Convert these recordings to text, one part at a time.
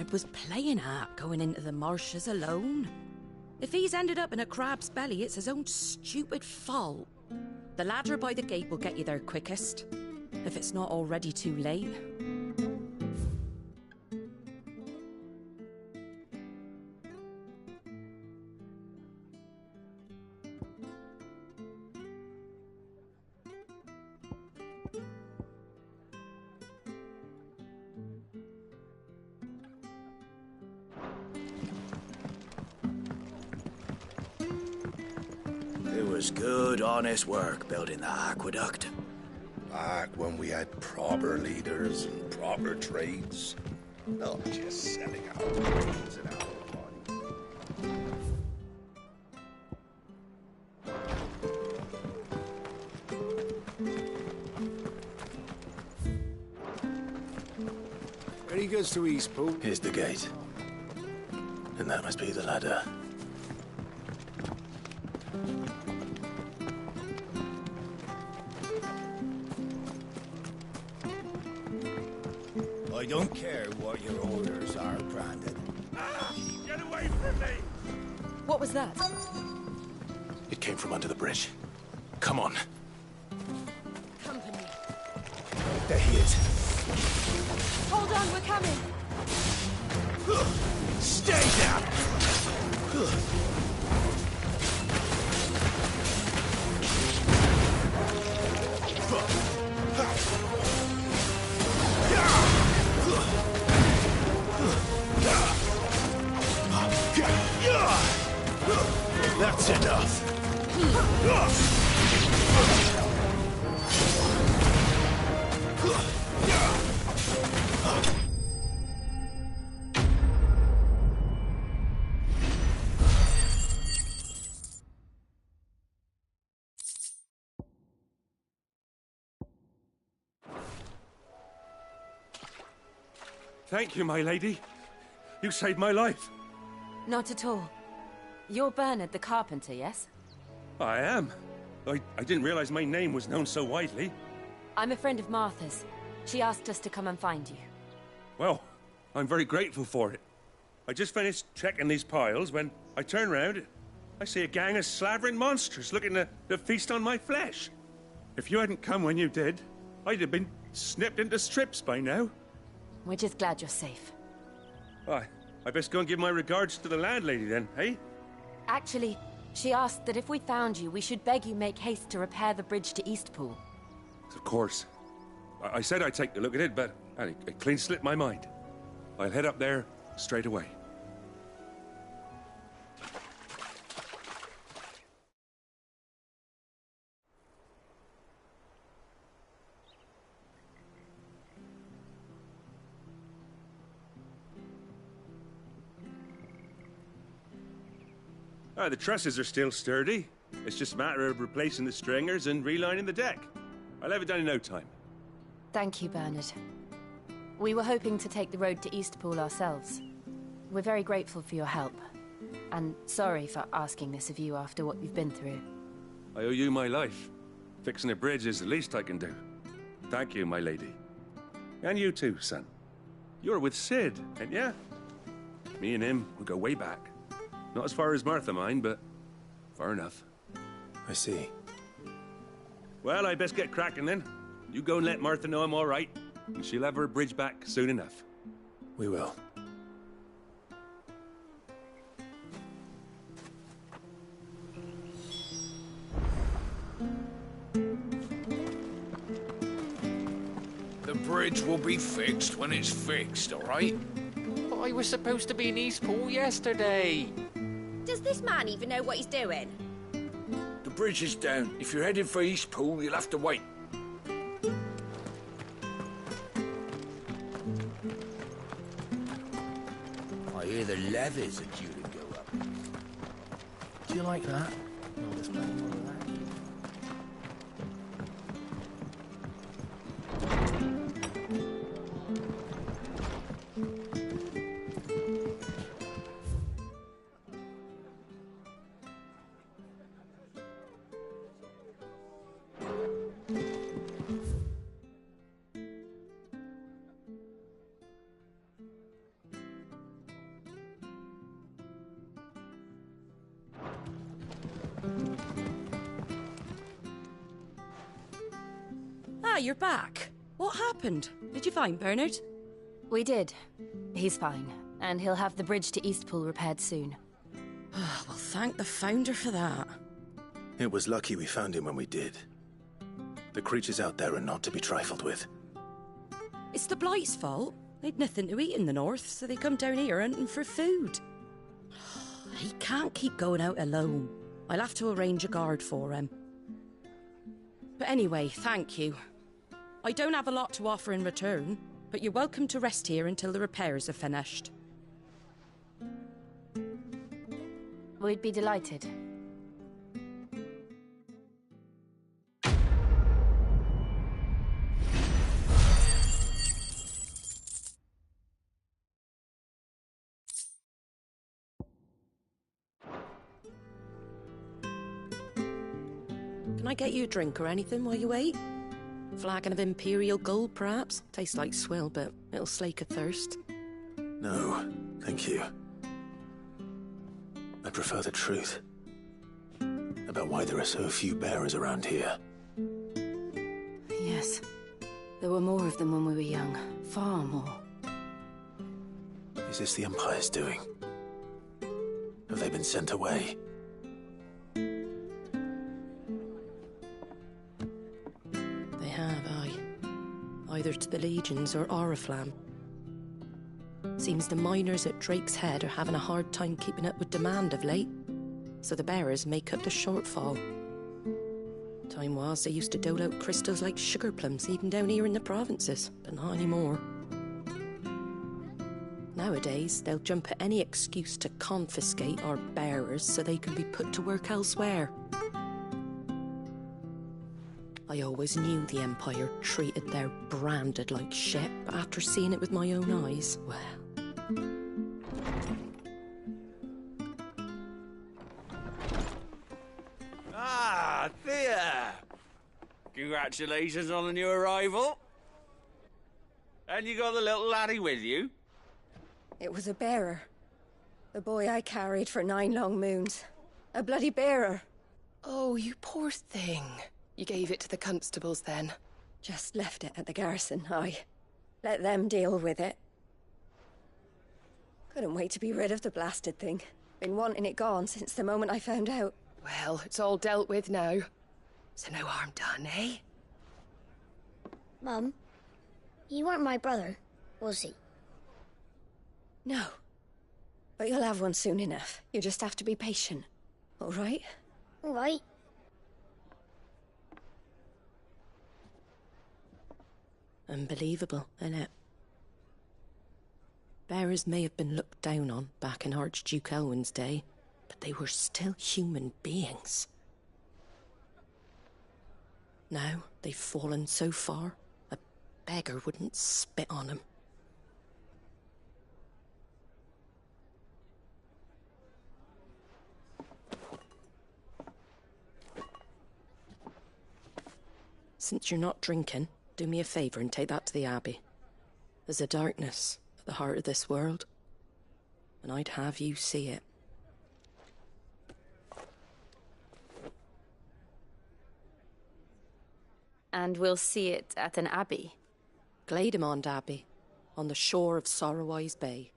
Bernard was playing at going into the marshes alone. If he's ended up in a crab's belly, it's his own stupid fault. The ladder by the gate will get you there quickest, if it's not already too late. It was good, honest work building the aqueduct. Back when we had proper leaders and proper trades. Not just selling out brains and our bodies. Ready goes to Eastpool. Here's the gate. And that must be the ladder. I don't care what your orders are, Brandon. Ah! Get away from me! What was that? It came from under the bridge. Come on. Company. There he is. Hold on, we're coming. Stay down! That's enough. Thank you, my lady. You saved my life. Not at all. You're Bernard the carpenter, yes? I am. I didn't realize my name was known so widely. I'm a friend of Martha's. She asked us to come and find you. Well, I'm very grateful for it. I just finished checking these piles when I turn round. I see a gang of slavering monsters looking to feast on my flesh. If you hadn't come when you did, I'd have been snipped into strips by now. We're just glad you're safe. I best go and give my regards to the landlady then, eh? Actually, she asked that if we found you, we should beg you make haste to repair the bridge to Eastpool. Of course. I said I'd take a look at it, but it clean slipped my mind. I'll head up there straight away. The trusses are still sturdy. It's just a matter of replacing the stringers and relining the deck. I'll have it done in no time. Thank you, Bernard. We were hoping to take the road to Eastpool ourselves. We're very grateful for your help. And sorry for asking this of you after what you've been through. I owe you my life. Fixing a bridge is the least I can do. Thank you, my lady. And you too, son. You're with Sid, ain't ya? Me and him, we go way back. Not as far as Martha, mind, but far enough. I see. Well, I best get cracking then. You go and let Martha know I'm all right, and she'll have her bridge back soon enough. We will. The bridge will be fixed when it's fixed, all right? But I was supposed to be in Eastpool yesterday. Does this man even know what he's doing? The bridge is down. If you're heading for Eastpool, you'll have to wait. I hear the levies are due to go up. Do you like that? No, there's plenty more of that. Ah, you're back. What happened? Did you find Bernard? We did. He's fine, and he'll have the bridge to Eastpool repaired soon. Well, thank the Founder for that. It was lucky we found him when we did. The creatures out there are not to be trifled with. It's the Blight's fault. They'd nothing to eat in the north, so they come down here hunting for food. He can't keep going out alone. I'll have to arrange a guard for him. But anyway, thank you. I don't have a lot to offer in return, but you're welcome to rest here until the repairs are finished. We'd be delighted. Can I get you a drink or anything while you wait? Flagon of Imperial Gold, perhaps? Tastes like swill, but it'll slake a thirst. No, thank you. I prefer the truth. About why there are so few bearers around here. Yes. There were more of them when we were young. Far more. Is this the Empire's doing? Have they been sent away? They have, aye. Either to the Legions or Oriflamme. Seems the miners at Drake's Head are having a hard time keeping up with demand of late, so the bearers make up the shortfall. Time was they used to dole out crystals like sugar plums even down here in the provinces, but not anymore. Nowadays, they'll jump at any excuse to confiscate our bearers so they can be put to work elsewhere. I always knew the Empire treated their branded like shit, but after seeing it with my own eyes, well... Ah, Thea! Congratulations on the new arrival. And you got the little laddie with you? It was a bearer. The boy I carried for 9 long moons. A bloody bearer. Oh, you poor thing. You gave it to the constables, then? Just left it at the garrison, aye. Let them deal with it. Couldn't wait to be rid of the blasted thing. Been wanting it gone since the moment I found out. Well, it's all dealt with now. So no harm done, eh? Mum, you weren't my brother, was he? No. But you'll have one soon enough. You just have to be patient. All right? All right. Unbelievable, innit? Bearers may have been looked down on back in Archduke Elwin's day, but they were still human beings. Now they've fallen so far, a beggar wouldn't spit on them. Since you're not drinking, do me a favour and take that to the Abbey. There's a darkness at the heart of this world, and I'd have you see it. And we'll see it at an abbey? Glaidemond Abbey, on the shore of Sorrowwise Bay.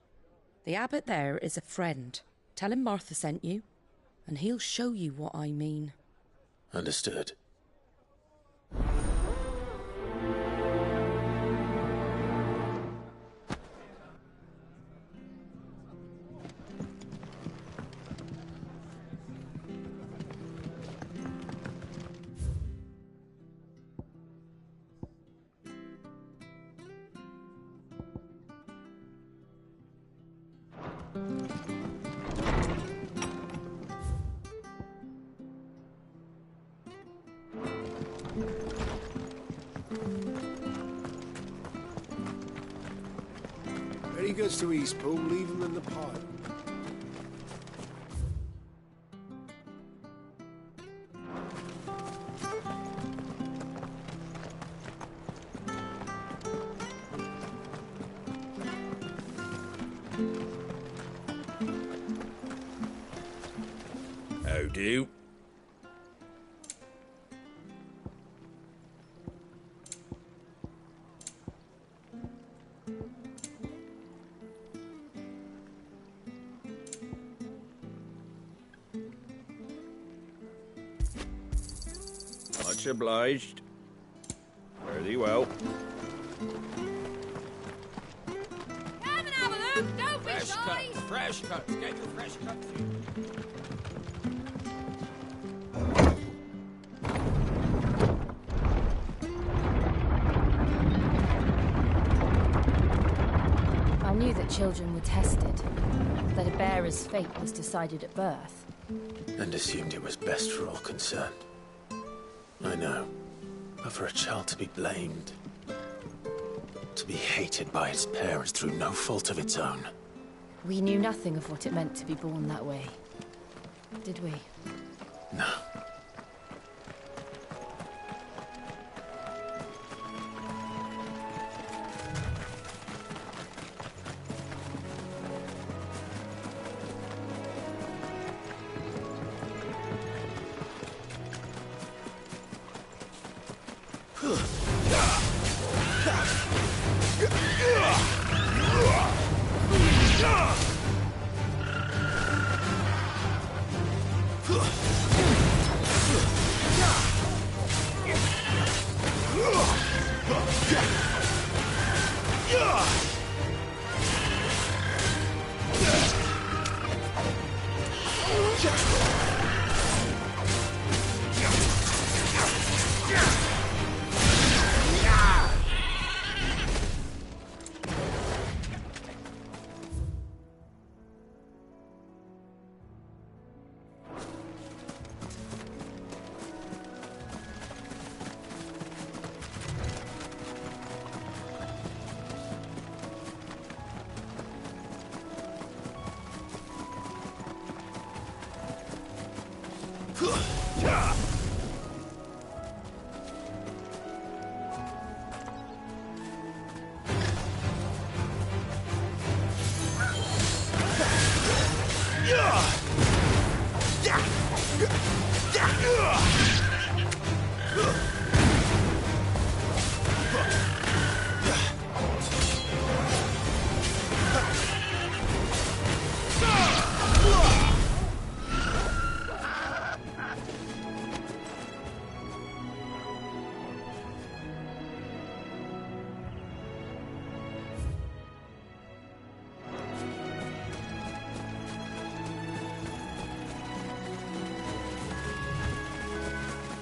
The abbot there is a friend. Tell him Martha sent you, and he'll show you what I mean. Understood. When he goes to Eastpool, leave him in the pile. How do? Much obliged. Fare thee well. Come and have a look. Don't be shy. Fresh cuts. Get your fresh cuts. I knew that children were tested, that a bearer's fate was decided at birth. And assumed it was best for all concerned. I know. But for a child to be blamed, to be hated by its parents through no fault of its own. We knew nothing of what it meant to be born that way, did we? No.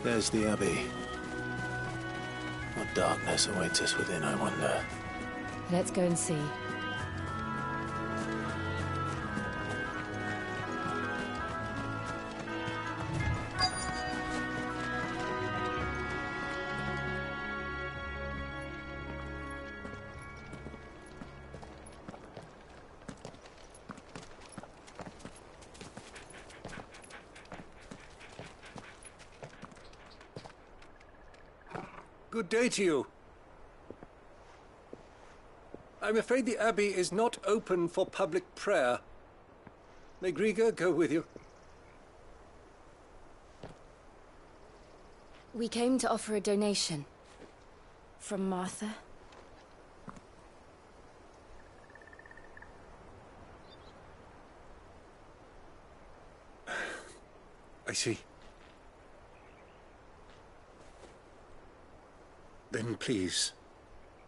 There's the Abbey. What darkness awaits us within, I wonder. Let's go and see. Good day to you. I'm afraid the Abbey is not open for public prayer. May Griga go with you? We came to offer a donation. From Martha. I see. Then please,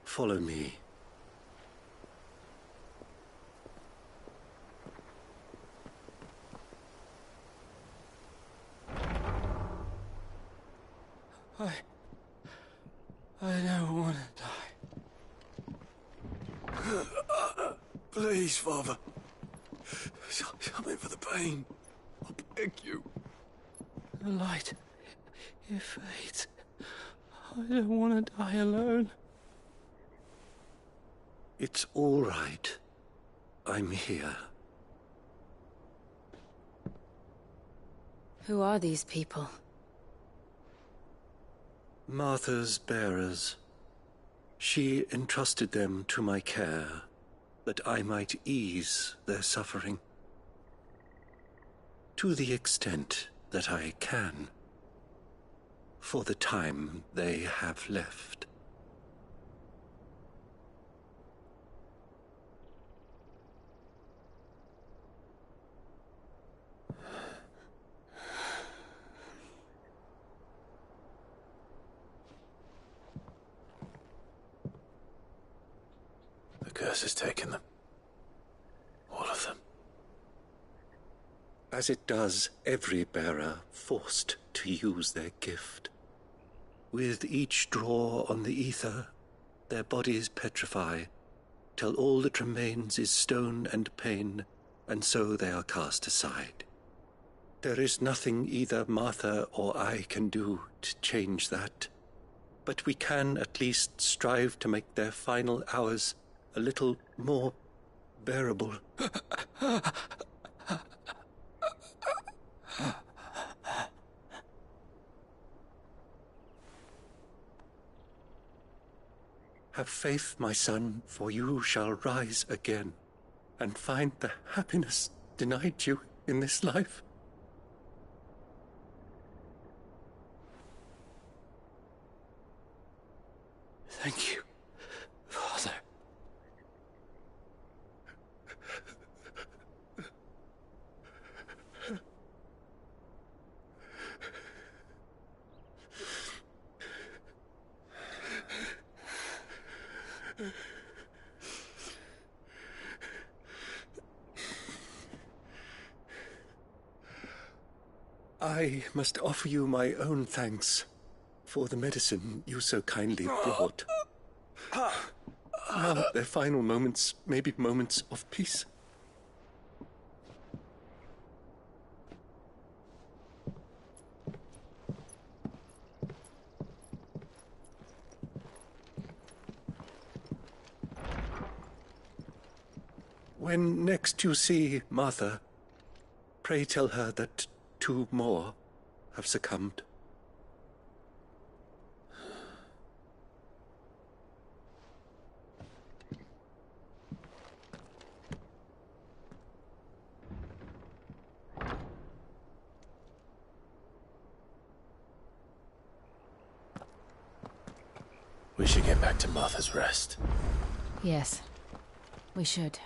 follow me. I don't want to die. Please, Father. Come in for the pain. I beg you. The light, it fades. I don't want to die alone. It's all right. I'm here. Who are these people? Martha's bearers. She entrusted them to my care, that I might ease their suffering. To the extent that I can. For the time they have left. has taken them. All of them. As it does every bearer forced to use their gift. With each draw on the ether, their bodies petrify, till all that remains is stone and pain, and so they are cast aside. There is nothing either Martha or I can do to change that, but we can at least strive to make their final hours a little more bearable. Have faith, my son, for you shall rise again, and find the happiness denied you in this life. Thank you, Father. I must offer you my own thanks for the medicine you so kindly brought. Now their final moments may be moments of peace. When next you see Martha, pray tell her that 2 more have succumbed. We should get back to Martha's Rest. Yes, we should.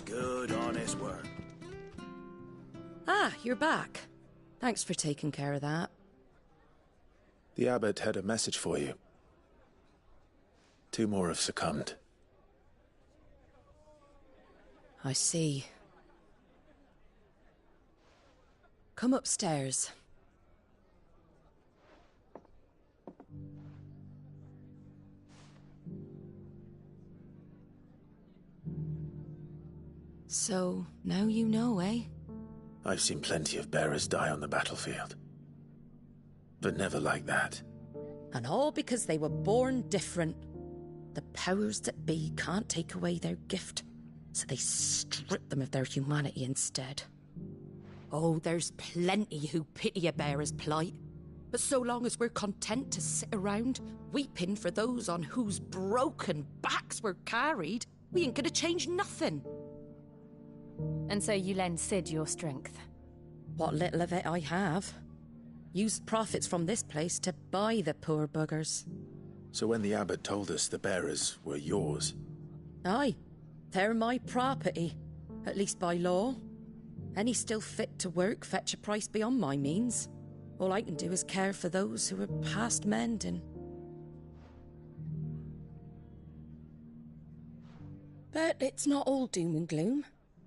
Good, honest work. Ah, you're back. Thanks for taking care of that. The abbot had a message for you. 2 more have succumbed. I see. Come upstairs. So, now you know, eh? I've seen plenty of bearers die on the battlefield. But never like that. And all because they were born different. The powers that be can't take away their gift, so they strip them of their humanity instead. Oh, there's plenty who pity a bearer's plight. But so long as we're content to sit around, weeping for those on whose broken backs we're carried, we ain't gonna change nothing. And so you lend Cid your strength? What little of it I have. Used profits from this place to buy the poor buggers. So when the abbot told us the bearers were yours... Aye, they're my property, at least by law. Any still fit to work fetch a price beyond my means. All I can do is care for those who are past mending. But it's not all doom and gloom.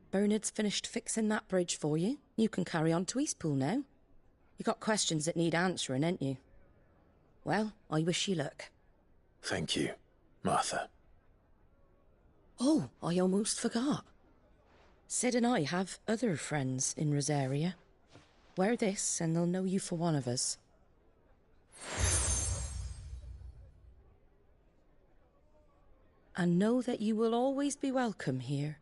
Bernard's finished fixing that bridge for you. You can carry on to Eastpool now. You got questions that need answering, ain't you? Well, I wish you luck. Thank you, Martha. Oh, I almost forgot. Sid and I have other friends in Rosaria. Wear this, and they'll know you for one of us. And know that you will always be welcome here.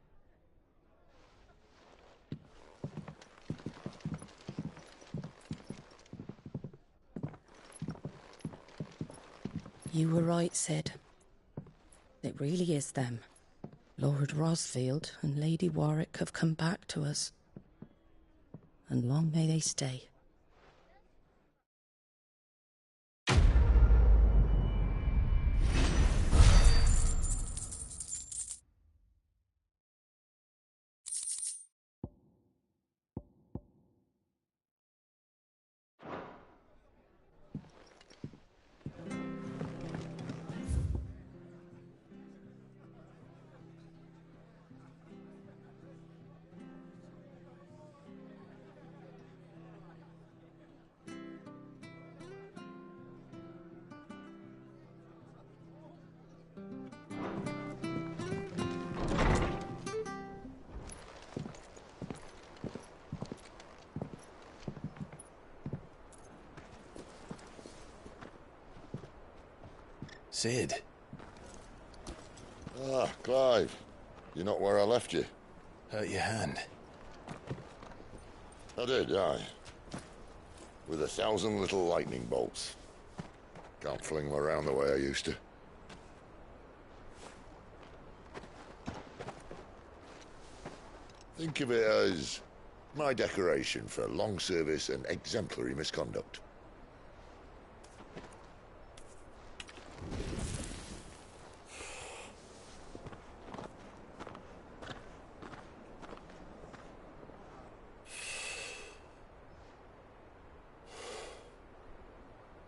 You were right, Sid. It really is them. Lord Rosfield and Lady Warwick have come back to us. And long may they stay. Sid. Ah, Clive. You're not where I left you. Hurt your hand. I did, aye. With 1,000 little lightning bolts. Can't fling them around the way I used to. Think of it as my decoration for long service and exemplary misconduct.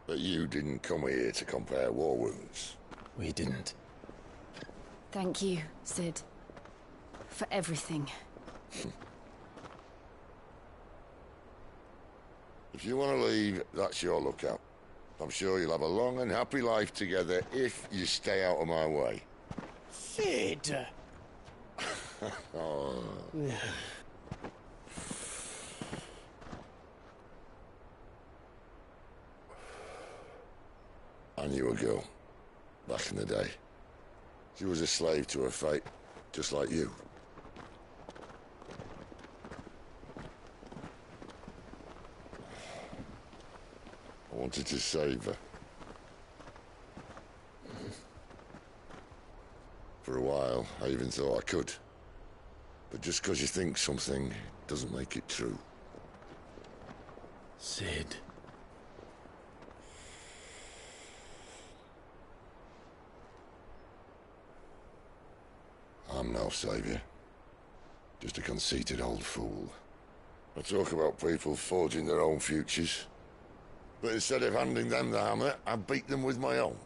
But you didn't come here to compare war wounds. We didn't. Thank you, Sid. For everything. If you want to leave, that's your lookout. I'm sure you'll have a long and happy life together if you stay out of my way. Sid! Oh. I knew a girl, back in the day. She was a slave to her fate, just like you. I wanted to save her. For a while, I even thought I could. But just because you think something doesn't make it true. Sid. I'm no savior. Just a conceited old fool. I talk about people forging their own futures. But instead of handing them the hammer, I beat them with my own.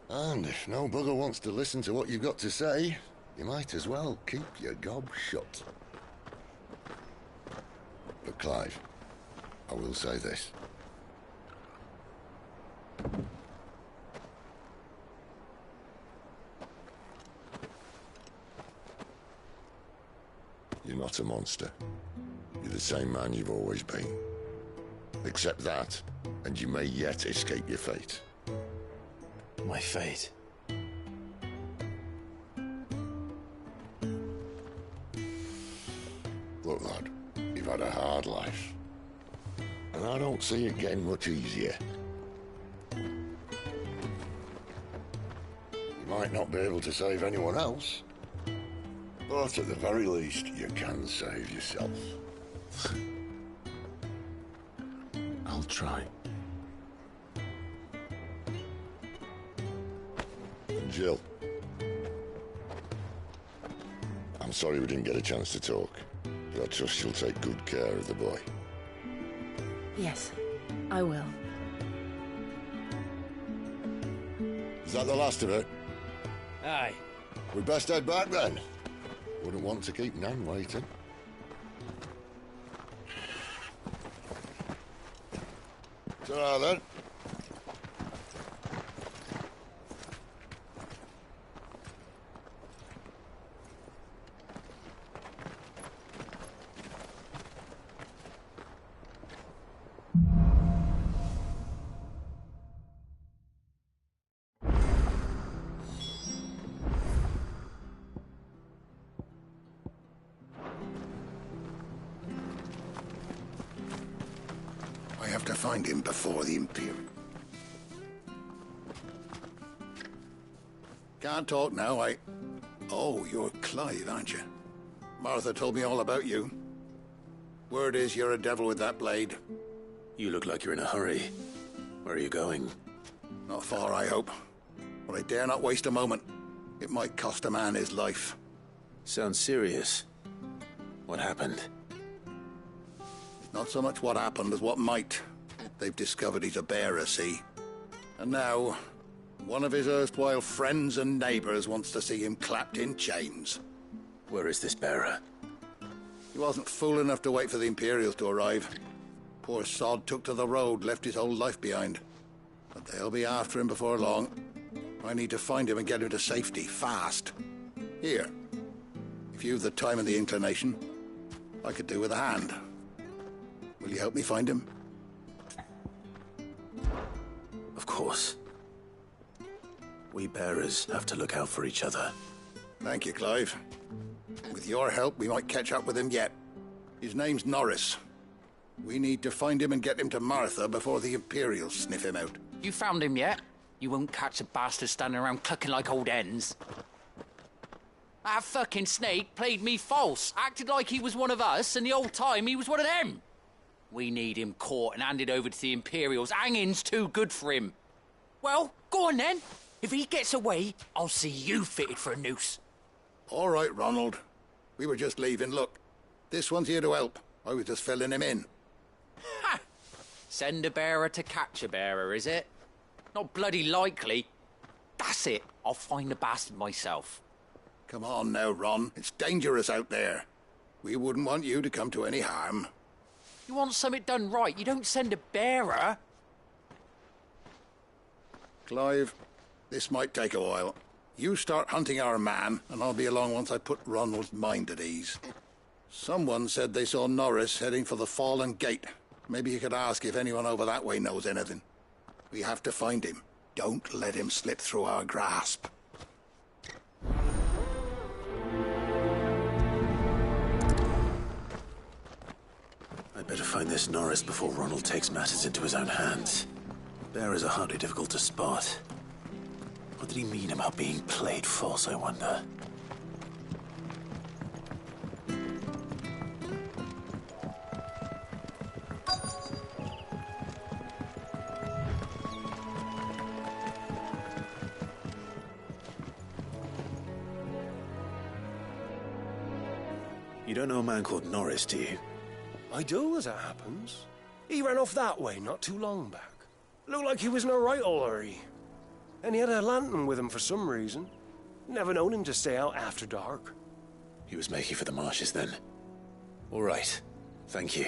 And if no bugger wants to listen to what you've got to say, you might as well keep your gob shut. But Clive, I will say this. You're not a monster. You're the same man you've always been. Accept that, and you may yet escape your fate. My fate? Look, lad, you've had a hard life. And I don't see it getting much easier. You might not be able to save anyone else, but at the very least, you can save yourself. I'll try. And Jill, I'm sorry we didn't get a chance to talk, but I trust you'll take good care of the boy. Yes, I will. Is that the last of it? Aye. We best head back then. Wouldn't want to keep Nan waiting. Ta-ra, then. I have to find him before the Imperial. Can't talk now, Oh, you're Clive, aren't you? Martha told me all about you. Word is you're a devil with that blade. You look like you're in a hurry. Where are you going? Not far, I hope. But I dare not waste a moment. It might cost a man his life. Sounds serious. What happened? Not so much what happened as what might. They've discovered he's a bearer, see? And now, one of his erstwhile friends and neighbors wants to see him clapped in chains. Where is this bearer? He wasn't fool enough to wait for the Imperials to arrive. Poor sod took to the road, left his whole life behind. But they'll be after him before long. I need to find him and get him to safety, fast. Here. If you've the time and the inclination, I could do with a hand. Will you help me find him? Of course. We bearers have to look out for each other. Thank you, Clive. With your help, we might catch up with him yet. His name's Norris. We need to find him and get him to Martha before the Imperials sniff him out. You found him yet? You won't catch a bastard standing around clucking like old hens. That fucking snake played me false, acted like he was one of us, and the whole time he was one of them. We need him caught and handed over to the Imperials. Hanging's too good for him. Well, go on then. If he gets away, I'll see you fitted for a noose. All right, Ronald. We were just leaving. Look, this one's here to help. I was just filling him in. Ha! Send a bearer to catch a bearer, is it? Not bloody likely. That's it. I'll find the bastard myself. Come on now, Ron. It's dangerous out there. We wouldn't want you to come to any harm. You want something done right, you don't send a bearer. Clive, this might take a while. You start hunting our man, and I'll be along once I put Ronald's mind at ease. Someone said they saw Norris heading for the Fallen Gate. Maybe you could ask if anyone over that way knows anything. We have to find him. Don't let him slip through our grasp. I'd better find this Norris before Ronald takes matters into his own hands. Bearers are hardly difficult to spot. What did he mean about being played false, I wonder? You don't know a man called Norris, do you? I do, as it happens. He ran off that way not too long back. Looked like he was in a right old hurry. And he had a lantern with him for some reason. Never known him to stay out after dark. He was making for the marshes then. All right. Thank you.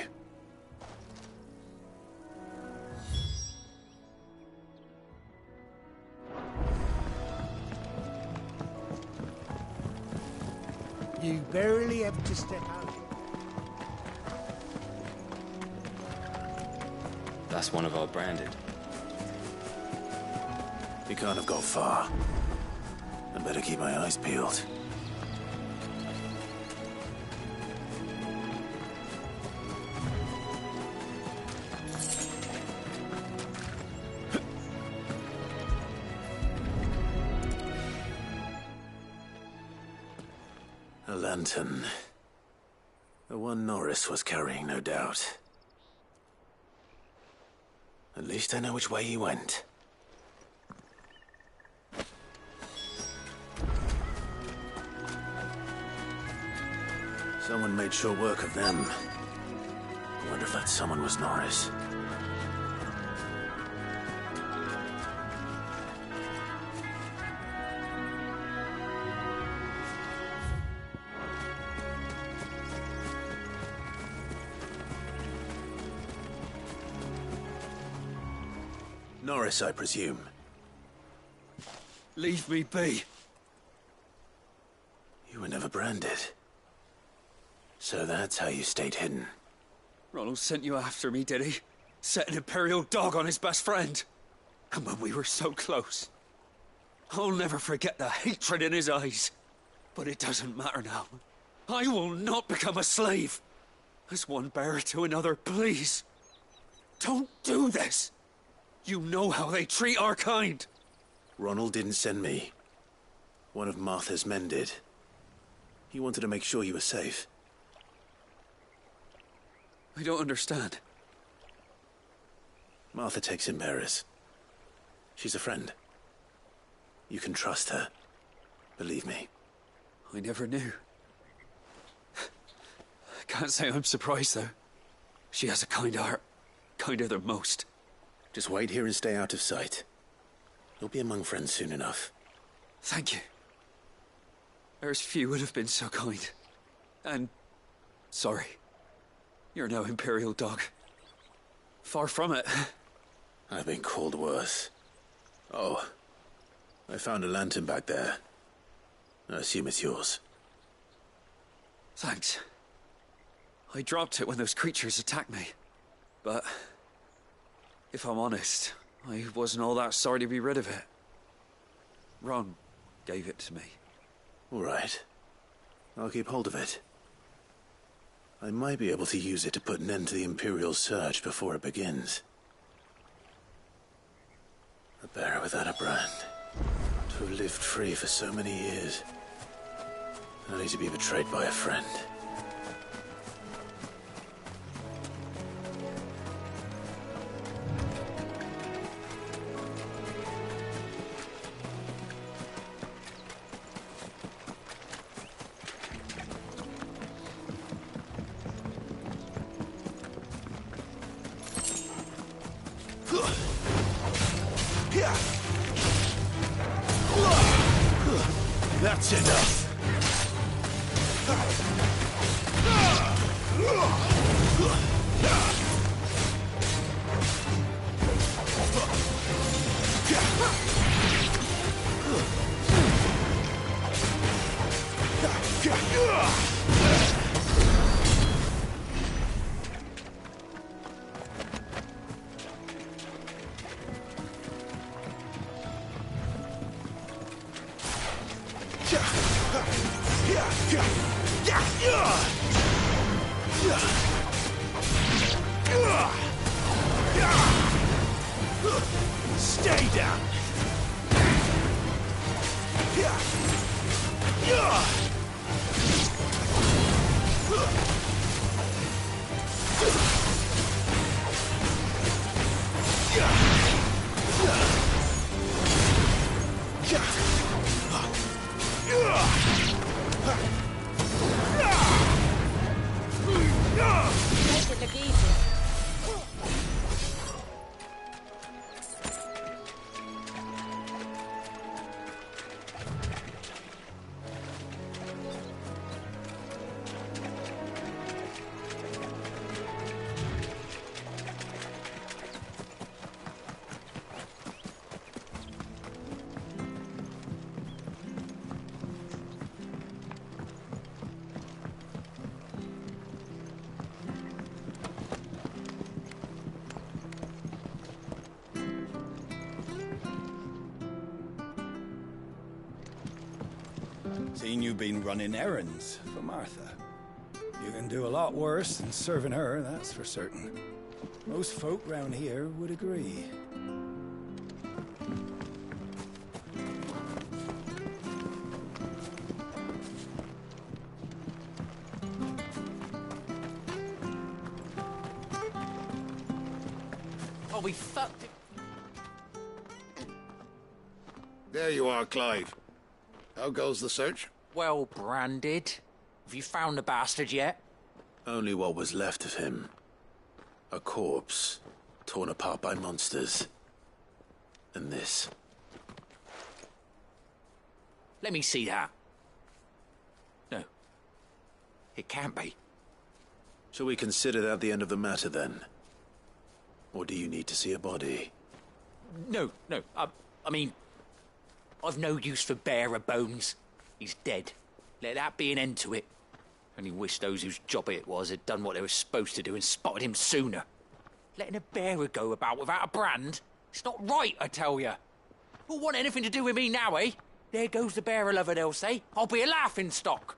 You barely have to step out. That's one of our branded. He can't have got far. I'd better keep my eyes peeled. A lantern. The one Norris was carrying, no doubt. At least I know which way he went. Someone made sure work of them. I wonder if that someone was Norris. Norris, I presume. Leave me be. You were never branded. So that's how you stayed hidden. Ronald sent you after me, did he? Set an Imperial dog on his best friend. And when we were so close. I'll never forget the hatred in his eyes. But it doesn't matter now. I will not become a slave. As one bearer to another, please. Don't do this. You know how they treat our kind. Ronald didn't send me. One of Martha's men did. He wanted to make sure you were safe. I don't understand. Martha takes in bearers. She's a friend. You can trust her. Believe me. I never knew. I can't say I'm surprised, though. She has a kind heart. Kinder than most. Just wait here and stay out of sight. You'll be among friends soon enough. Thank you. There's few would have been so kind. And... sorry. You're no Imperial dog. Far from it. I've been called worse. Oh. I found a lantern back there. I assume it's yours. Thanks. I dropped it when those creatures attacked me. But... if I'm honest, I wasn't all that sorry to be rid of it. Ron gave it to me. All right. I'll keep hold of it. I might be able to use it to put an end to the Imperial surge before it begins. A bearer without a brand. To have lived free for so many years. Only to be betrayed by a friend. That's enough. Stay down. Make it look easy. Seen you been running errands for Martha. You can do a lot worse than serving her, that's for certain. Most folk round here would agree. Oh, we fucked it. There you are, Clive. How goes the search? Well branded. Have you found the bastard yet? Only what was left of him. A corpse, torn apart by monsters. And this. Let me see that. No. It can't be. Shall we consider that the end of the matter, then? Or do you need to see a body? No. I mean, I've no use for bearer bones. He's dead. Let that be an end to it. Only wish those whose job it was had done what they were supposed to do and spotted him sooner. Letting a bearer go about without a brand? It's not right, I tell you. Who'll want anything to do with me now, eh? There goes the bearer lover, they'll say. I'll be a laughingstock.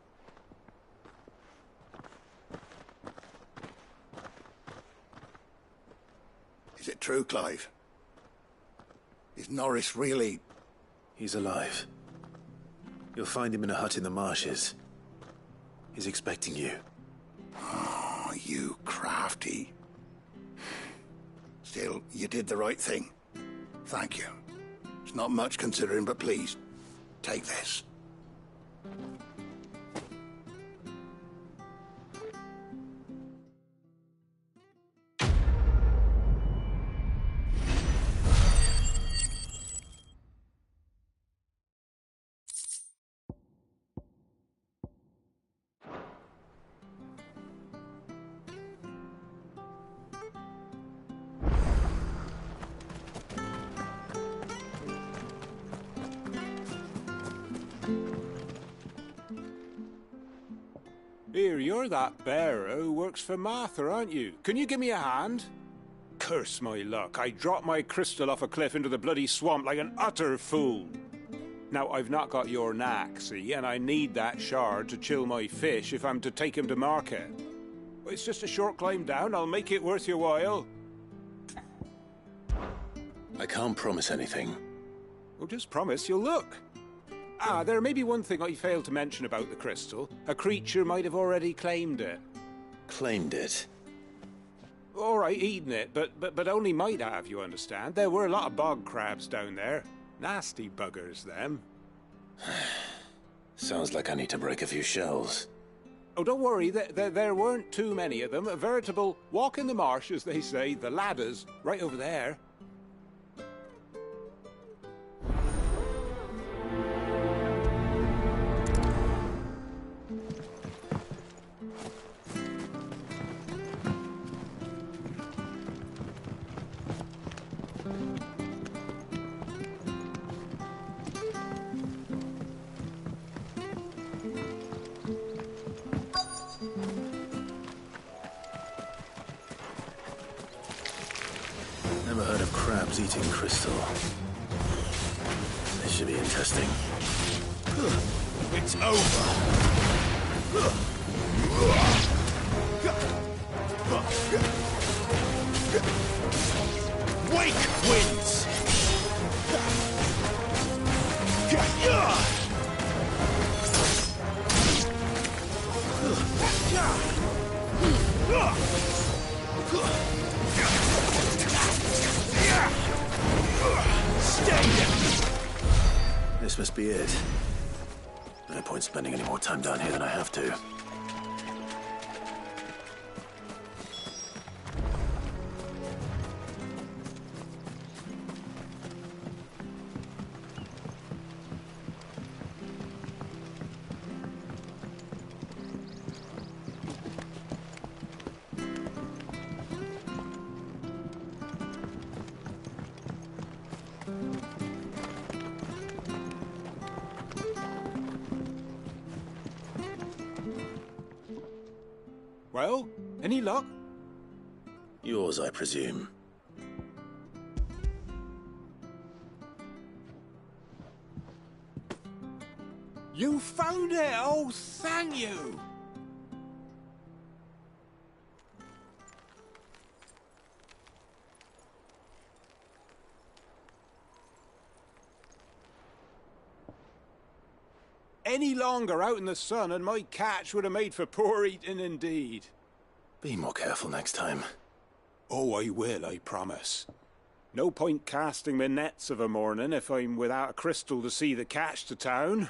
Is it true, Clive? Is Norris really... He's alive. You'll find him in a hut in the marshes. He's expecting you. Oh, you crafty. Still, you did the right thing. Thank you. It's not much considering, but please, take this. Here, you're that bearer who works for Martha, aren't you? Can you give me a hand? Curse my luck, I dropped my crystal off a cliff into the bloody swamp like an utter fool. Now, I've not got your knack, see, and I need that shard to chill my fish if I'm to take him to market. It's just a short climb down, I'll make it worth your while. I can't promise anything. Well, just promise you'll look. There may be one thing I failed to mention about the crystal. A creature might have already claimed it. Claimed it? All right, eaten it, but only might have, you understand. There were a lot of bog crabs down there. Nasty buggers, them. Sounds like I need to break a few shells. Oh, don't worry, there weren't too many of them. A veritable walk in the marsh, as they say, the ladders, right over there. Never heard of crabs eating crystal. This should be interesting. It's over. Wake wins. This must be it. No point spending any more time down here than I have to. Well, any luck? Yours, I presume. You found it! Oh, thank you! Any longer out in the sun and my catch would have made for poor eating indeed. Be more careful next time. Oh, I will, I promise. No point casting my nets of a morning if I'm without a crystal to see the catch to town.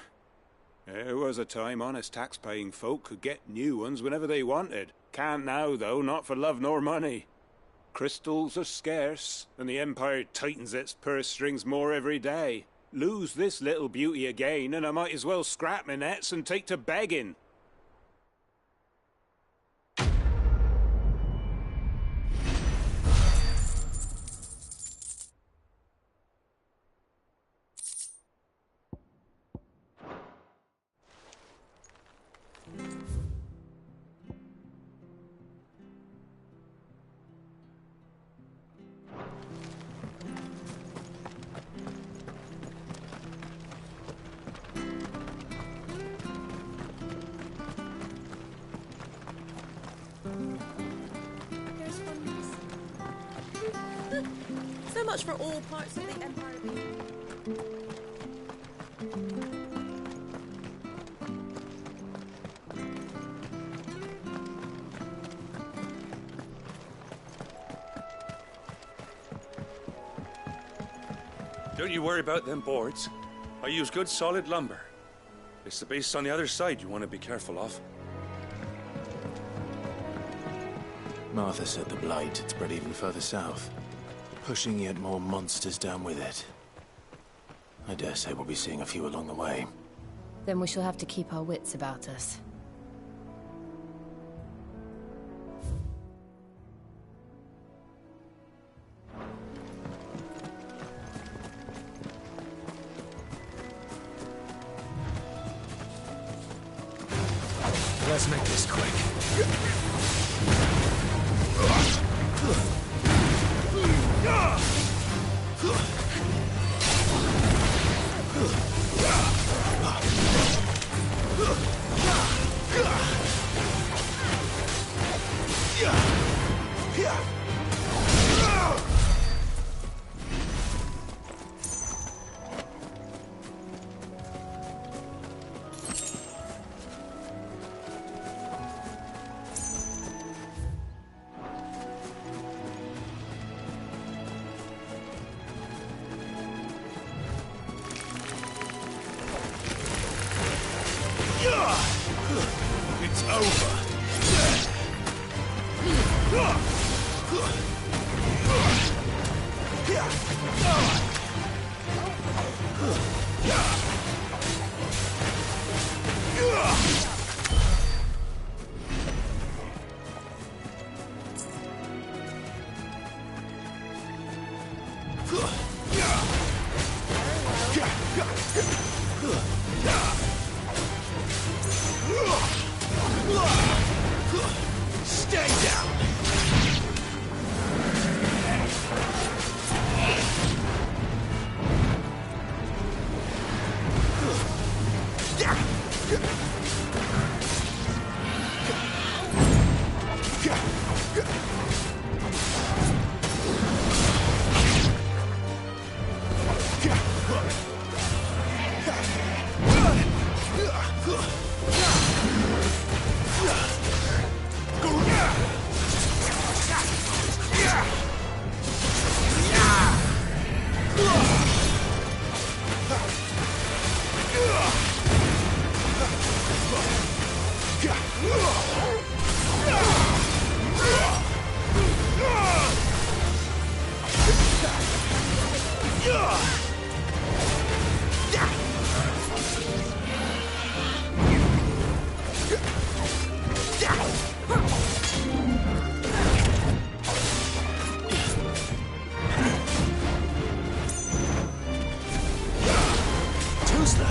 There was a time honest tax-paying folk could get new ones whenever they wanted. Can't now, though, not for love nor money. Crystals are scarce, and the Empire tightens its purse strings more every day. Lose this little beauty again, and I might as well scrap my nets and take to begging. Here's one. So much for all parts of the Empire. Don't you worry about them boards. I use good solid lumber. It's the beasts on the other side you want to be careful of. Martha said the blight had spread even further south, pushing yet more monsters down with it. I dare say we'll be seeing a few along the way. Then we shall have to keep our wits about us. Let's make this quick. It's over. Stay down. Too slow.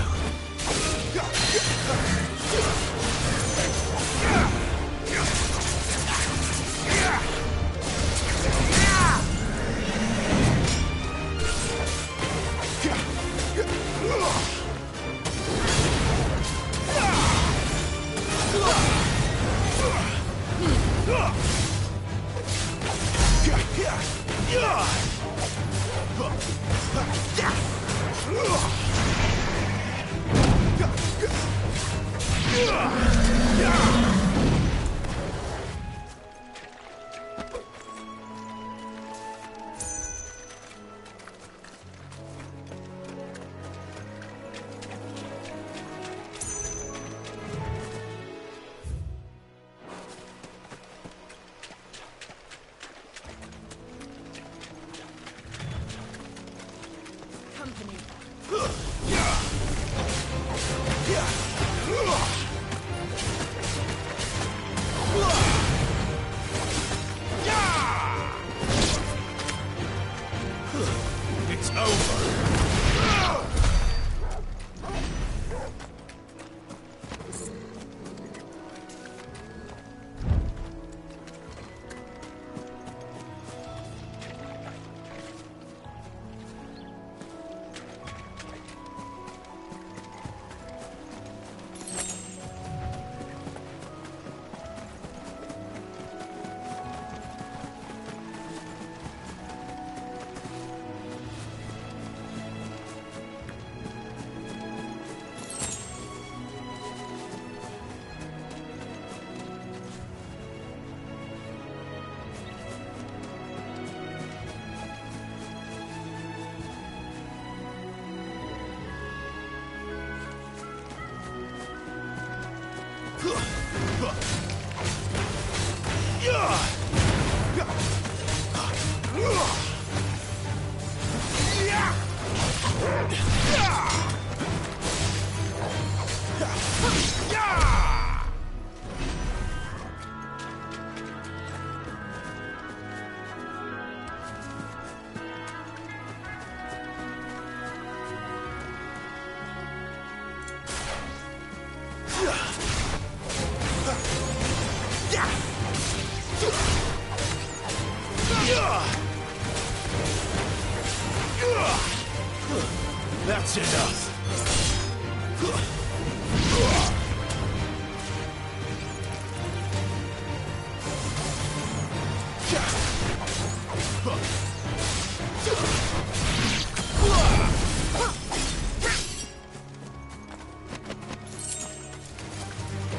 That's enough.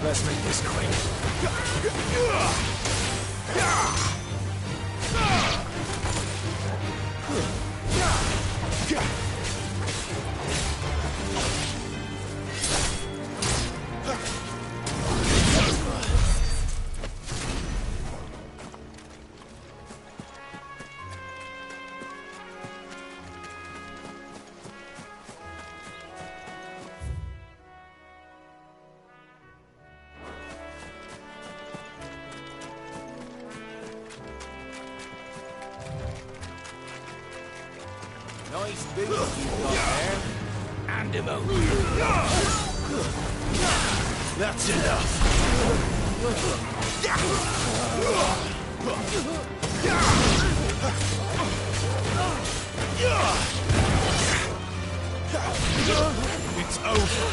Let's make this quick. Nice boots you've got there. Hand him over. That's enough. It's over.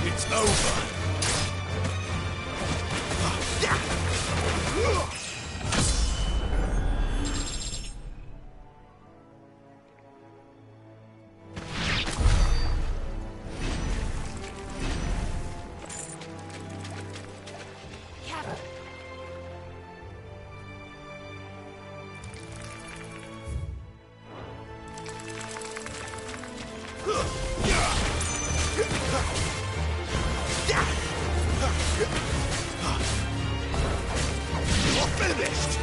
It's over. Finished.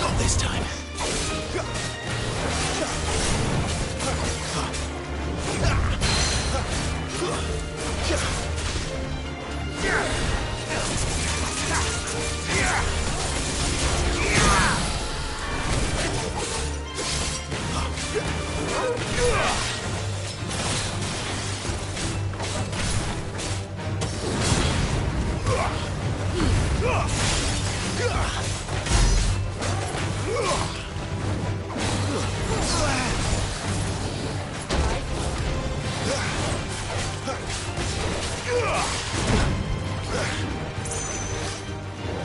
Not this time.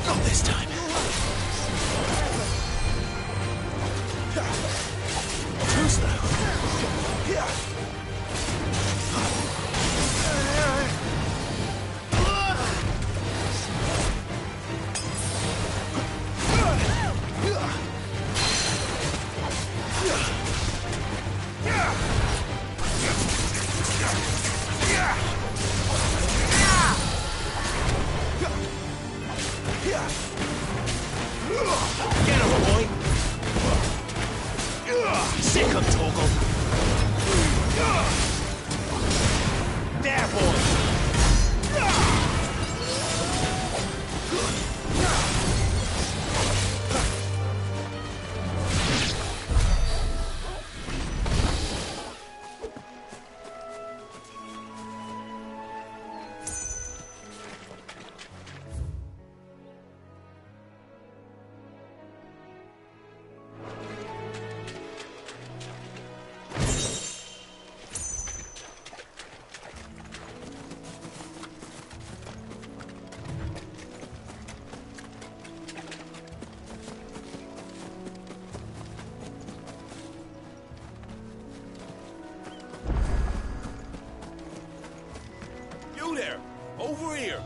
Not this time. Too slow. Yeah. here!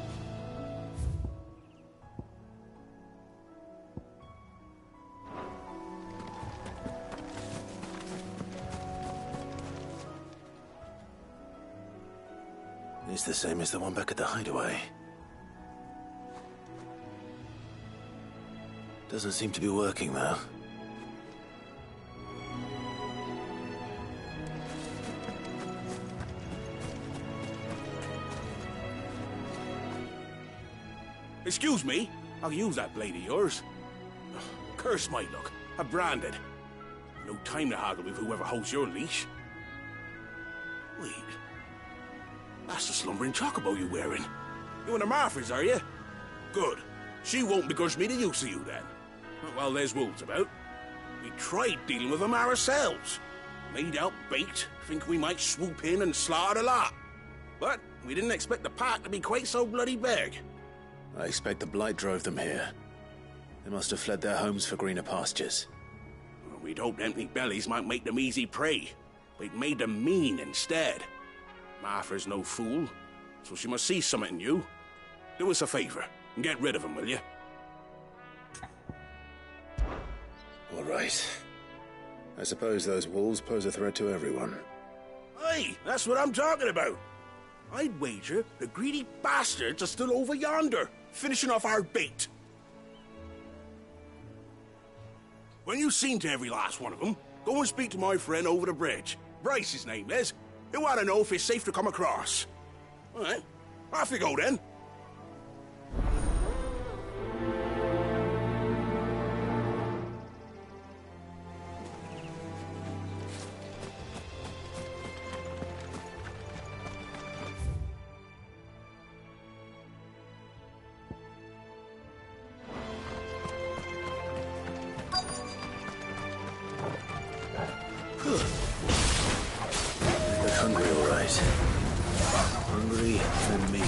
It's the same as the one back at the hideaway. Doesn't seem to be working, though. Excuse me, I'll use that blade of yours. Curse my luck, I'm branded. No time to haggle with whoever holds your leash. Wait, that's the slumbering chocobo you're wearing. You and the Marthas, are you? Good. She won't begrudge me the use of you, then. Well, there's wolves about. We tried dealing with them ourselves. Made out bait, think we might swoop in and slaughter the lot. But we didn't expect the pack to be quite so bloody big. I expect the blight drove them here. They must have fled their homes for greener pastures. We'd hoped empty bellies might make them easy prey, but it made them mean instead. Martha's no fool, so she must see something in you. Do us a favor and get rid of them, will you? All right. I suppose those wolves pose a threat to everyone. Hey, that's what I'm talking about. I'd wager the greedy bastards are still over yonder, finishing off our bait. When you've seen to every last one of them, go and speak to my friend over the bridge. Bryce, his name is. He'll want to know if it's safe to come across. All right, off you go then. They're hungry, all right. Hungry and mean.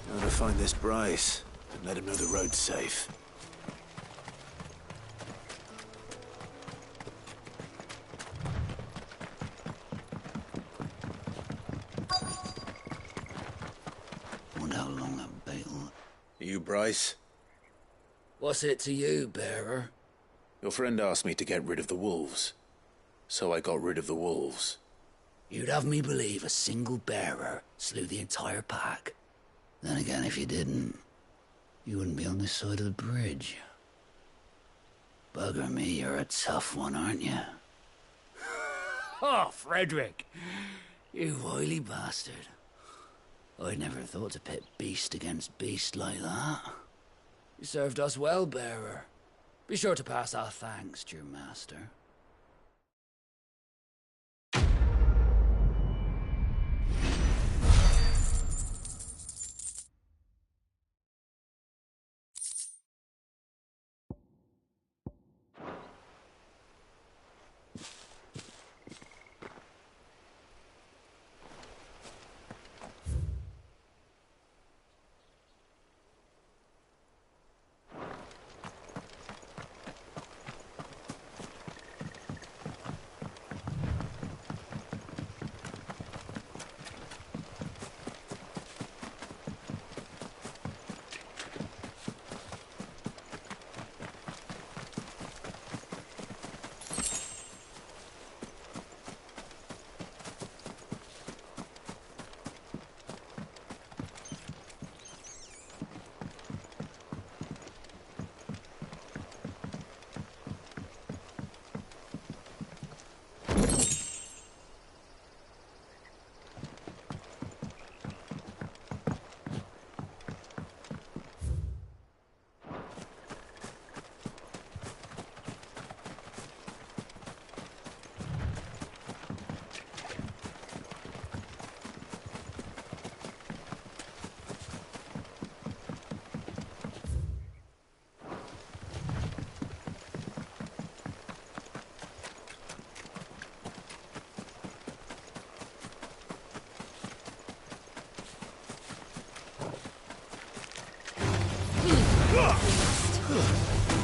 Now to find this Bryce and let him know the road's safe. Wonder how long that bait'll... You, Bryce? What's it to you, bearer? Your friend asked me to get rid of the wolves. So I got rid of the wolves. You'd have me believe a single bearer slew the entire pack. Then again, if you didn't, you wouldn't be on this side of the bridge. Bugger me, you're a tough one, aren't you? Oh, Frederick! You wily bastard. I'd never thought to pit beast against beast like that. You served us well, bearer. Be sure to pass our thanks to your master.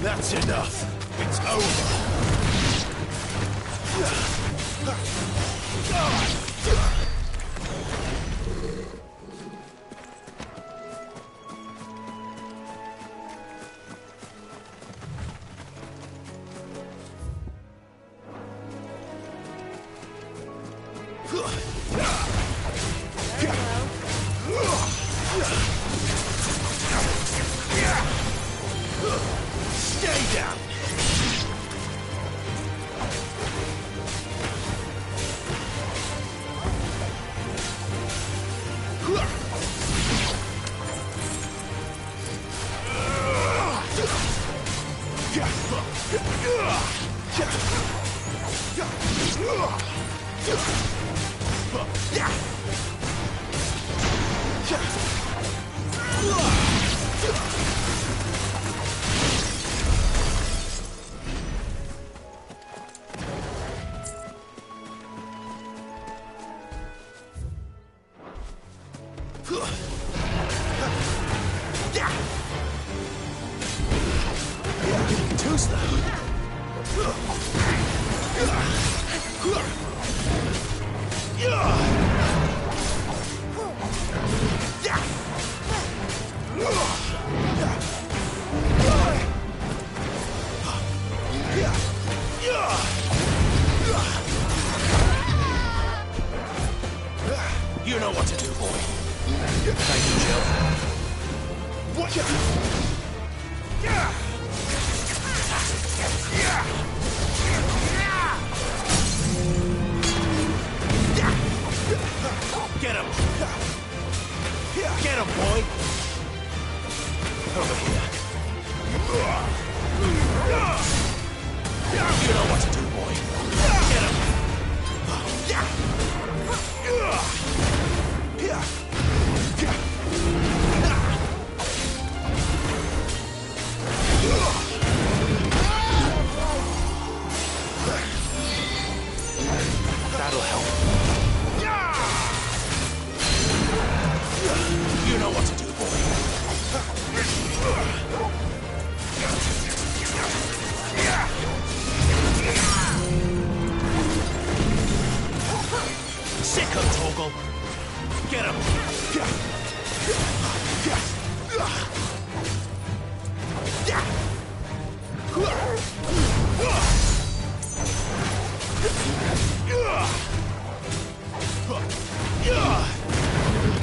That's enough. It's over. Stay down. Too slow. You know what to do, boy. Thank you, Jill. What? Get him! Get him, boy! Over here. You know what to do, boy. Get him! That'll help. You know what to do, boy. Sicko, Torgal. Get him.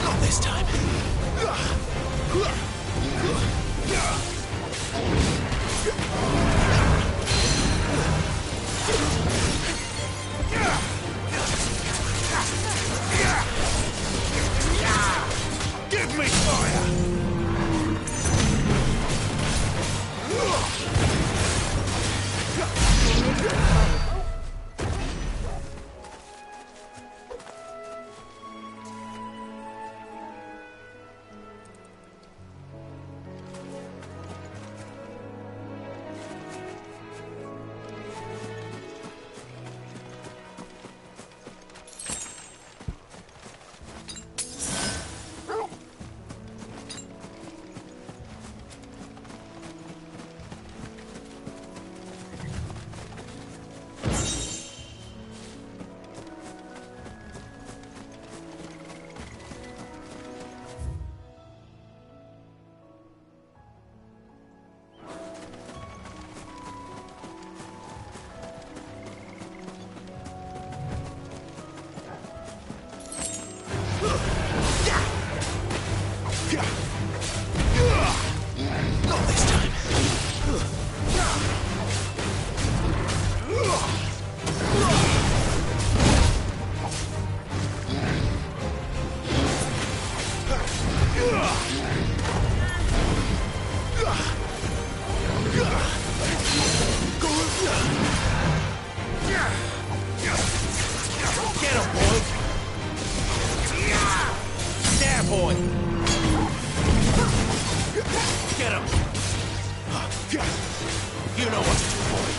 Not this time. Give me fire! Not this time. Get him, boy. There, boy. Get him. You know what to do, boy.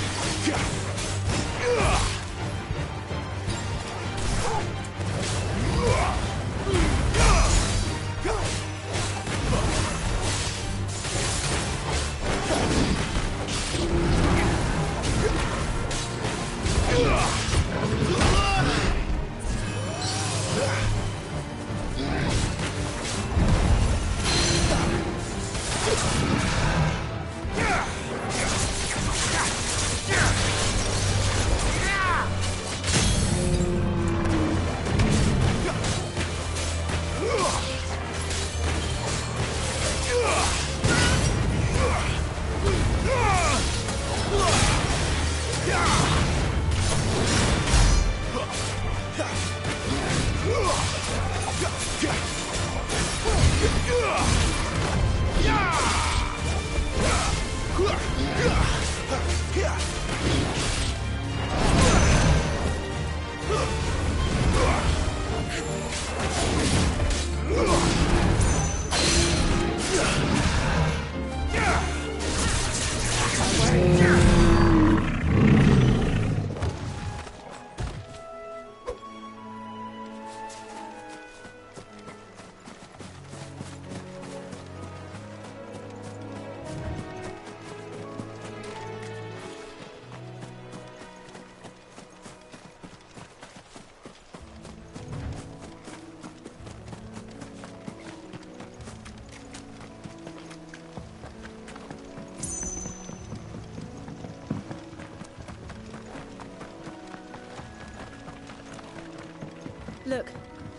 Look,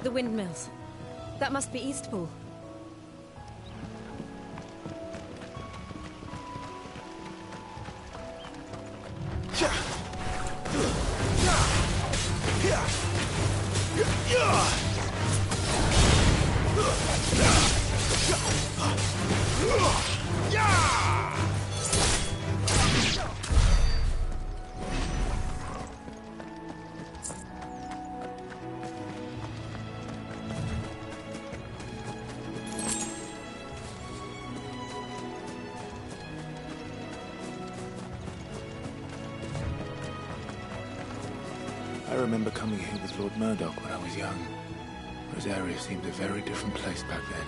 the windmills. That must be Eastpool. I remember coming here with Lord Murdoch when I was young. Rosaria seemed a very different place back then.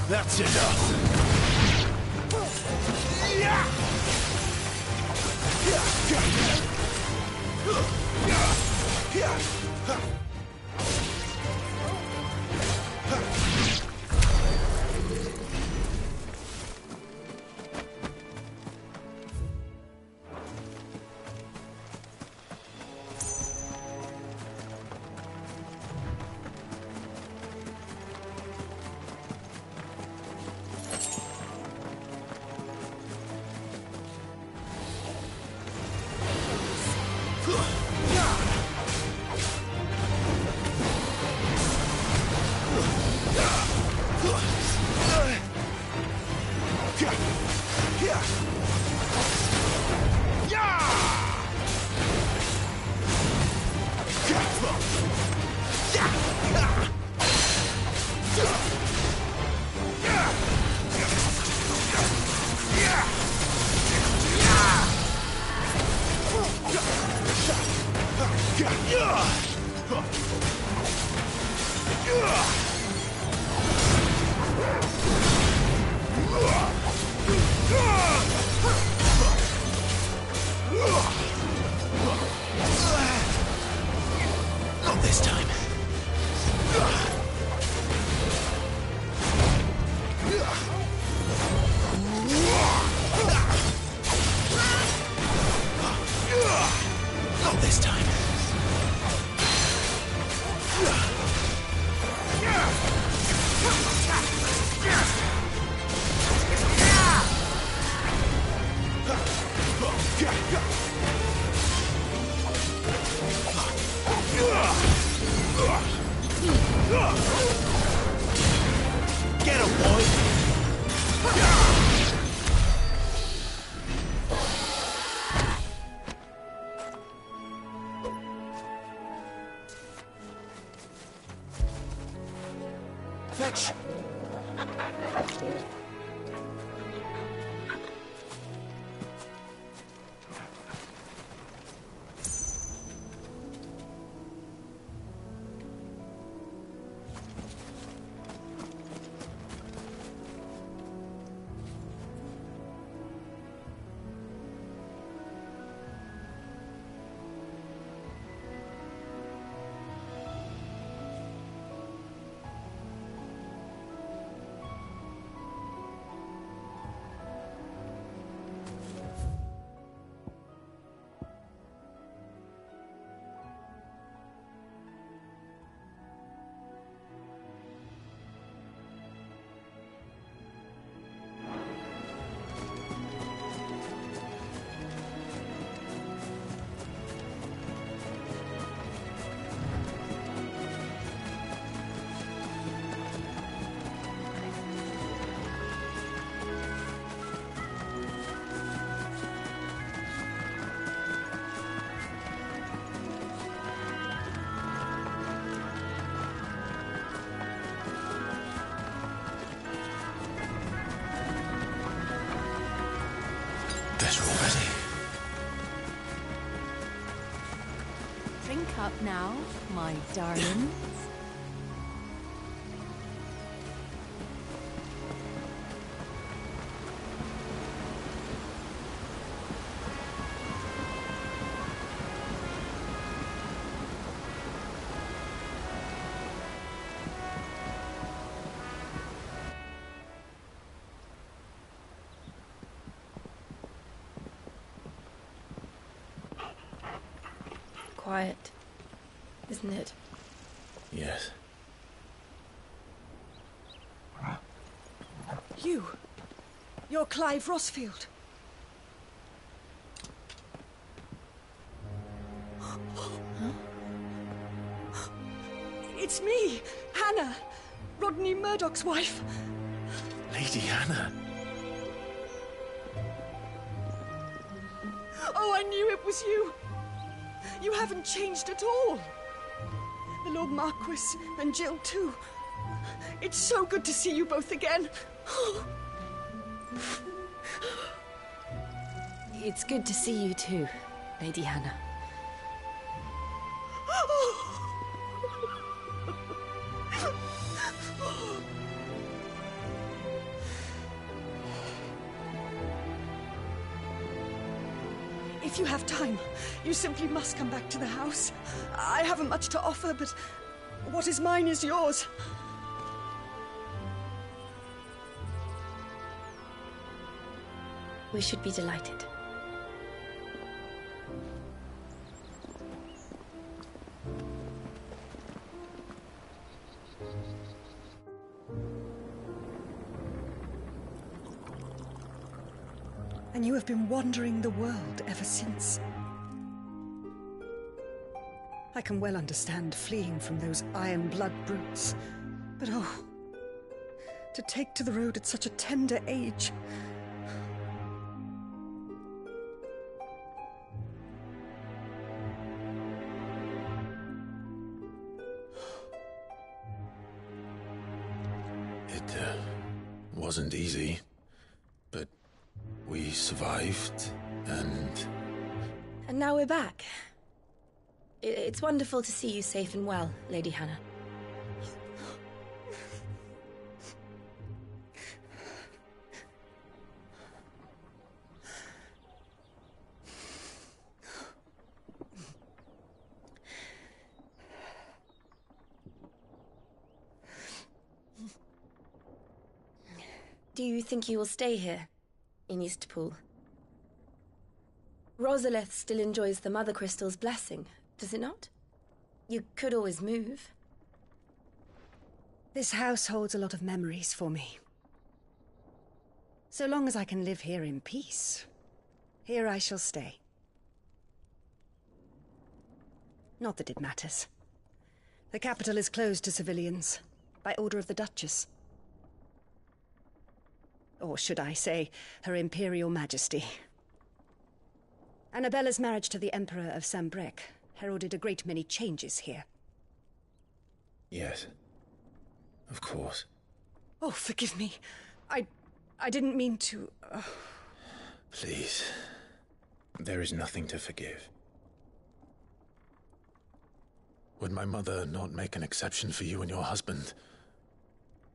That's enough. Not this time. Not this time. Fetch! Better already. Drink up now, my darling. Quiet, isn't it? Yes. You're Clive Rossfield. It's me, Hannah, Rodney Murdoch's wife. Lady Hannah. Oh, I knew it was you. You haven't changed at all. The Lord Marquis and Jill too. It's so good to see you both again. It's good to see you too, Lady Hannah. If you have time, you simply must come back to the house. I haven't much to offer, but what is mine is yours. We should be delighted. And you have been wandering the world ever since. I can well understand fleeing from those iron blood brutes, but oh, to take to the road at such a tender age. It wasn't easy, but we survived, and now we're back. It's wonderful to see you safe and well, Lady Hannah. Do you think you will stay here, in Eastpool? Rosalith still enjoys the Mother Crystal's blessing, does it not? You could always move. This house holds a lot of memories for me. So long as I can live here in peace, here I shall stay. Not that it matters. The capital is closed to civilians, by order of the Duchess. Or should I say, Her Imperial Majesty. Annabella's marriage to the Emperor of Sambrec heralded a great many changes here. Yes. Of course. Oh, forgive me. I didn't mean to... Please. There is nothing to forgive. Would my mother not make an exception for you and your husband?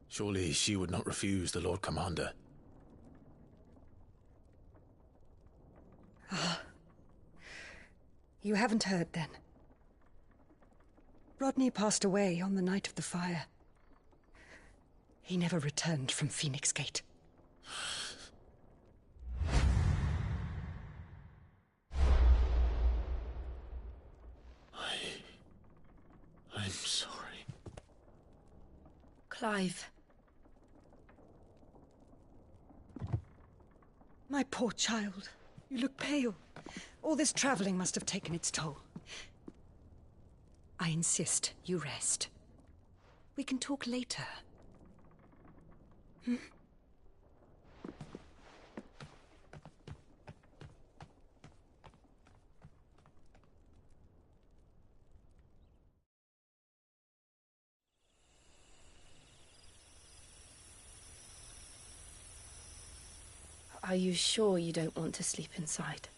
Surely she would not refuse the Lord Commander. Ah. You haven't heard, then. Rodney passed away on the night of the fire. He never returned from Phoenix Gate. I'm sorry. Clive. My poor child. You look pale. All this traveling must have taken its toll. I insist you rest. We can talk later. Hmm? Are you sure you don't want to sleep inside?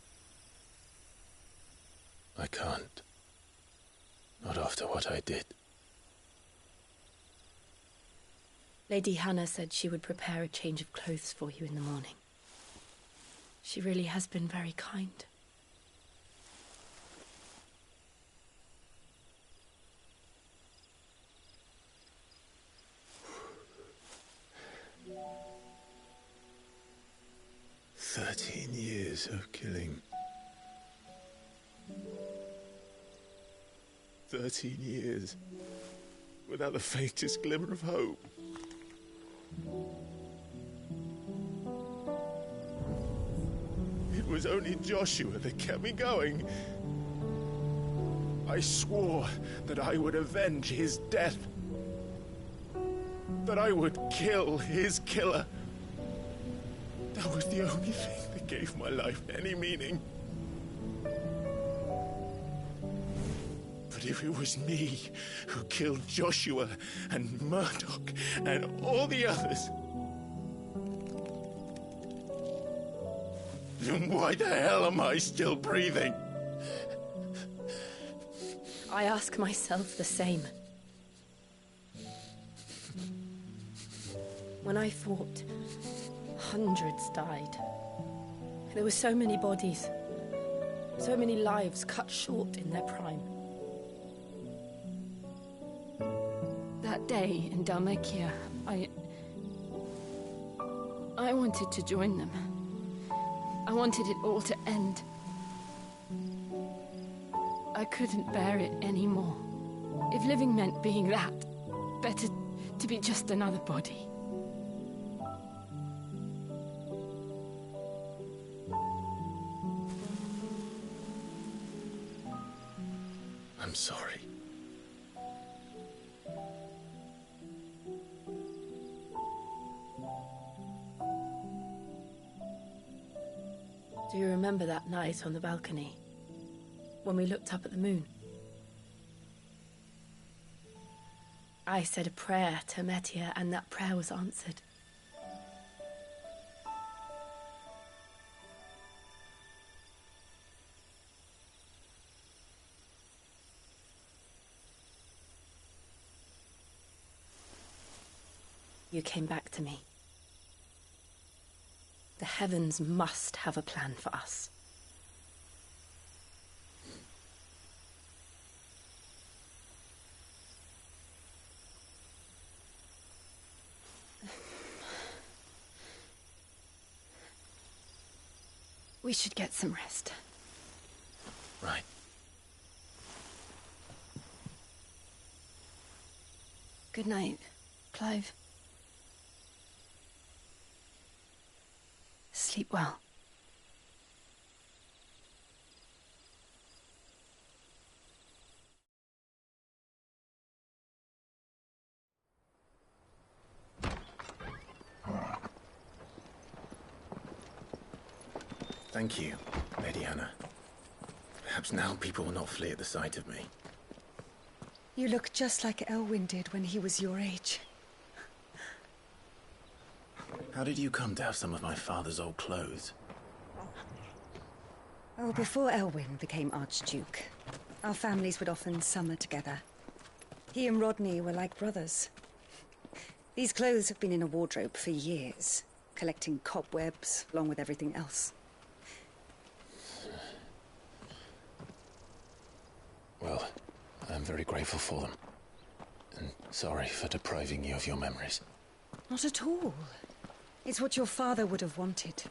I can't. Not after what I did. Lady Hannah said she would prepare a change of clothes for you in the morning. She really has been very kind. Years of killing. 13 years without the faintest glimmer of hope. It was only Joshua that kept me going. I swore that I would avenge his death. That I would kill his killer. That was the only thing that gave my life any meaning. But if it was me who killed Joshua and Murdoch and all the others, then why the hell am I still breathing? I ask myself the same. When I fought, hundreds died. There were so many bodies, so many lives cut short in their prime. That day in Dhalmekia, I wanted to join them. I wanted it all to end. I couldn't bear it anymore. If living meant being that, better to be just another body. I'm sorry. Do you remember that night on the balcony, when we looked up at the moon? I said a prayer to Metia, and that prayer was answered. You came back to me. The heavens must have a plan for us. We should get some rest. Right. Good night, Clive. Sleep well. Thank you, Lady Hannah. Perhaps now people will not flee at the sight of me. You look just like Elwyn did when he was your age. How did you come to have some of my father's old clothes? Oh, before Elwyn became Archduke, our families would often summer together. He and Rodney were like brothers. These clothes have been in a wardrobe for years, collecting cobwebs along with everything else. Well, I'm very grateful for them. And sorry for depriving you of your memories. Not at all. It's what your father would have wanted.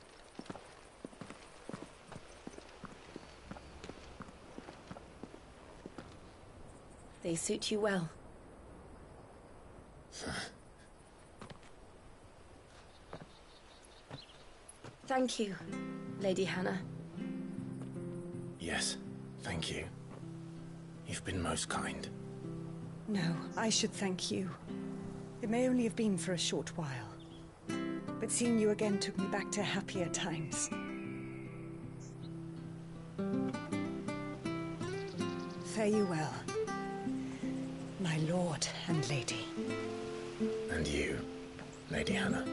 They suit you well. Thank you, Lady Hannah. Yes, thank you. You've been most kind. No, I should thank you. It may only have been for a short while, but seeing you again took me back to happier times. Fare you well, my lord and lady. And you, Lady Hannah.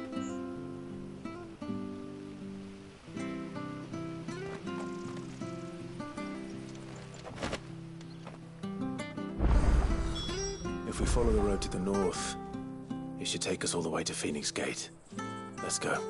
If we follow the road to the north, it should take us all the way to Phoenix Gate. Let's go.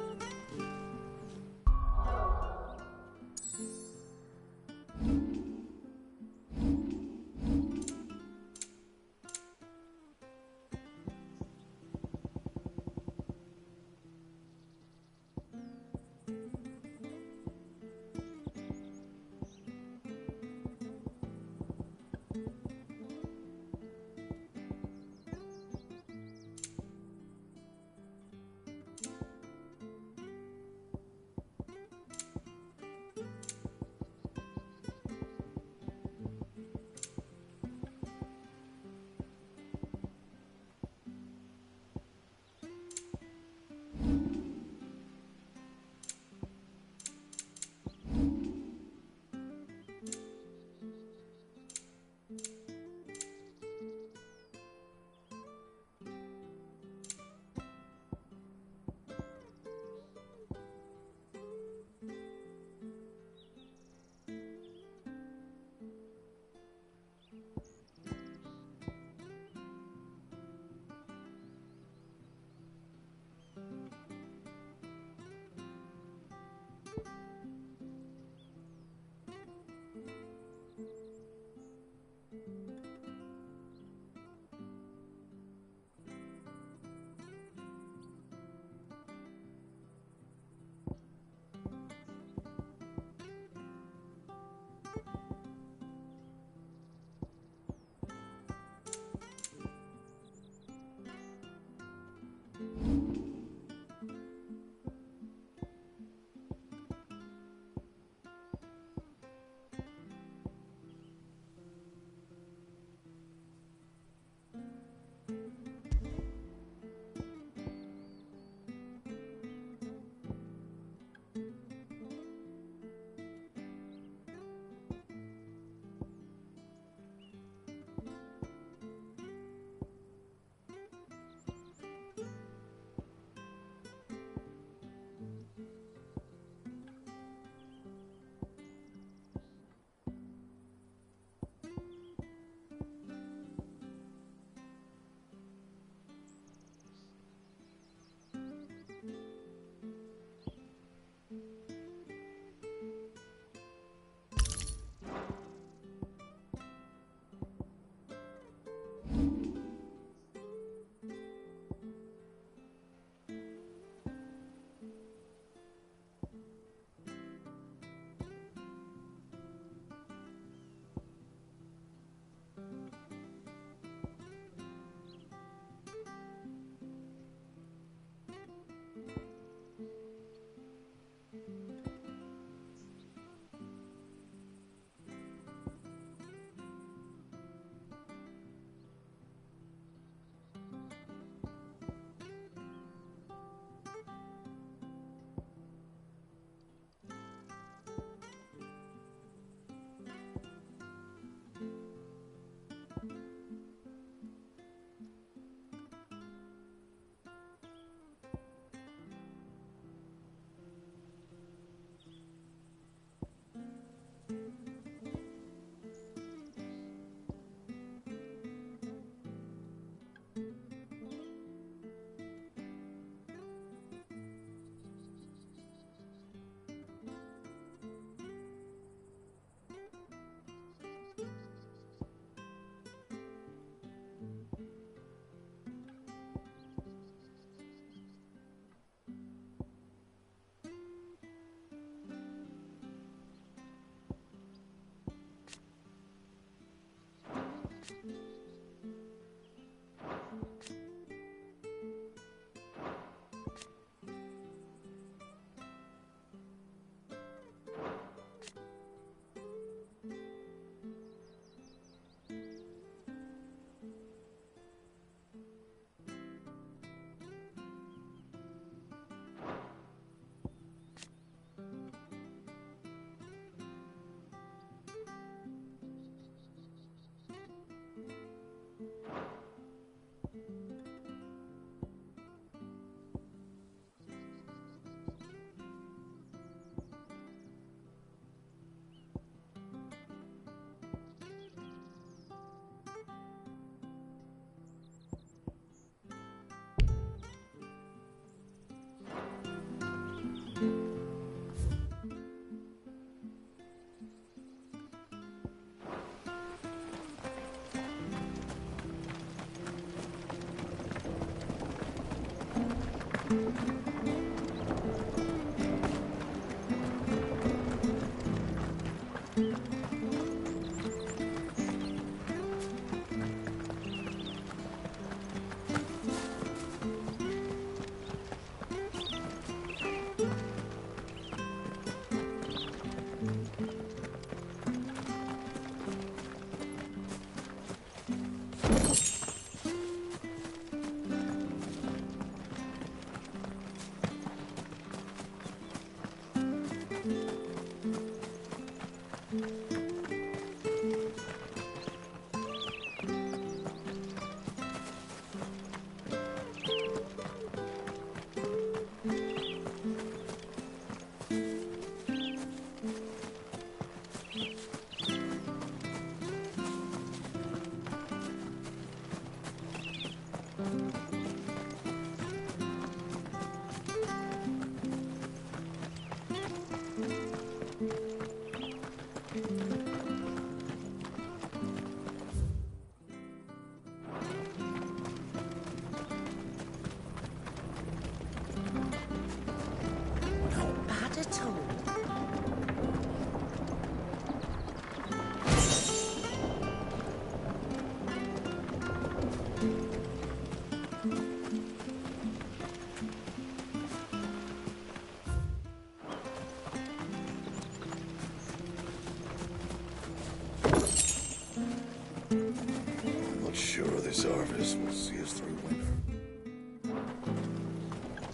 This harvest will see us through winter.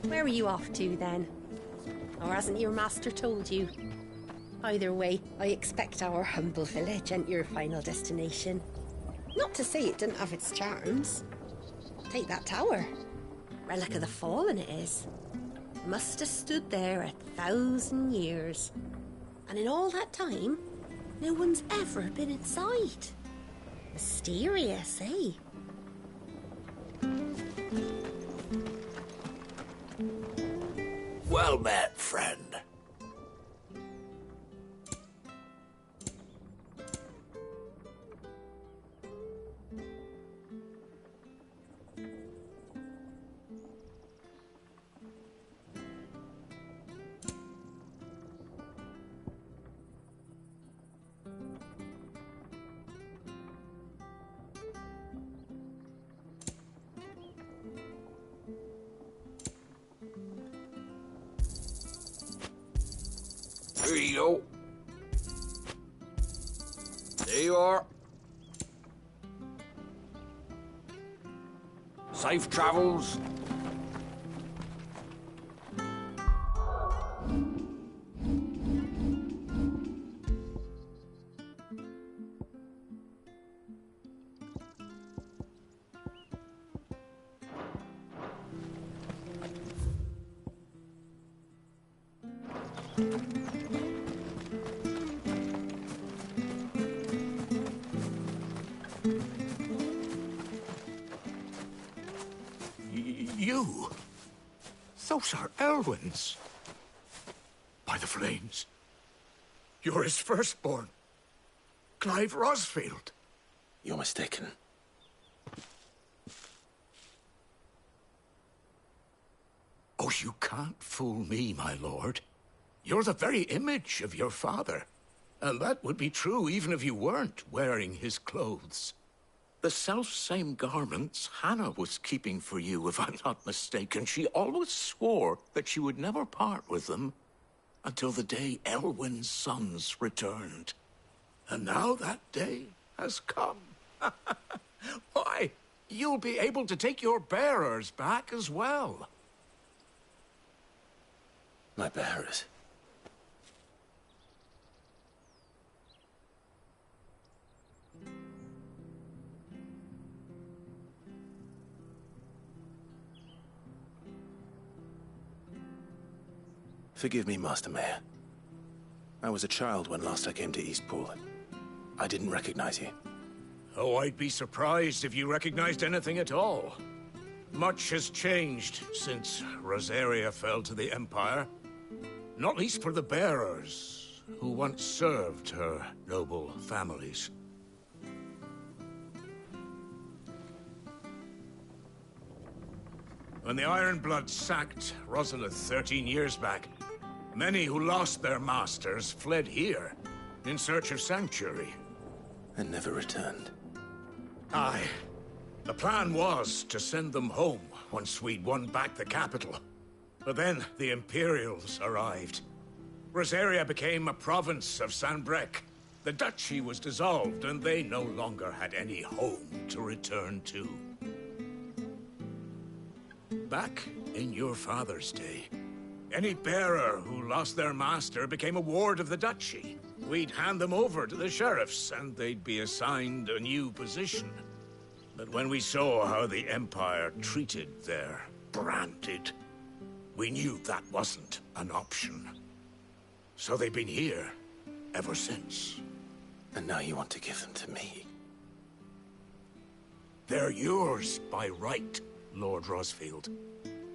Where are you off to, then? Or hasn't your master told you? Either way, I expect our humble village ain't your final destination. Not to say it didn't have its charms. Take that tower. Relic of the Fallen it is. Must have stood there 1,000 years. And in all that time, no one's ever been inside. Mysterious, eh? Well met, friend. Here you go. There you are. Safe travels. You? Those are Elwyn's. By the flames. You're his firstborn. Clive Rosfield. You're mistaken. Oh, you can't fool me, my lord. You're the very image of your father. And that would be true even if you weren't wearing his clothes. The self-same garments Hannah was keeping for you, if I'm not mistaken. She always swore that she would never part with them until the day Elwyn's sons returned. And now that day has come. Why, you'll be able to take your bearers back as well. My bearers? Forgive me, Master Mayor. I was a child when last I came to Eastpool. I didn't recognize you. Oh, I'd be surprised if you recognized anything at all. Much has changed since Rosaria fell to the Empire. Not least for the bearers, who once served her noble families. When the Ironbloods sacked Rosalith 13 years back, many who lost their masters fled here in search of sanctuary. And never returned. Aye. The plan was to send them home once we'd won back the capital. But then the Imperials arrived. Rosaria became a province of Sanbreque. The duchy was dissolved, and they no longer had any home to return to. Back in your father's day, any bearer who lost their master became a ward of the duchy. We'd hand them over to the sheriffs, and they'd be assigned a new position. But when we saw how the Empire treated their branded, we knew that wasn't an option. So they've been here ever since. And now you want to give them to me? They're yours by right, Lord Rosfield.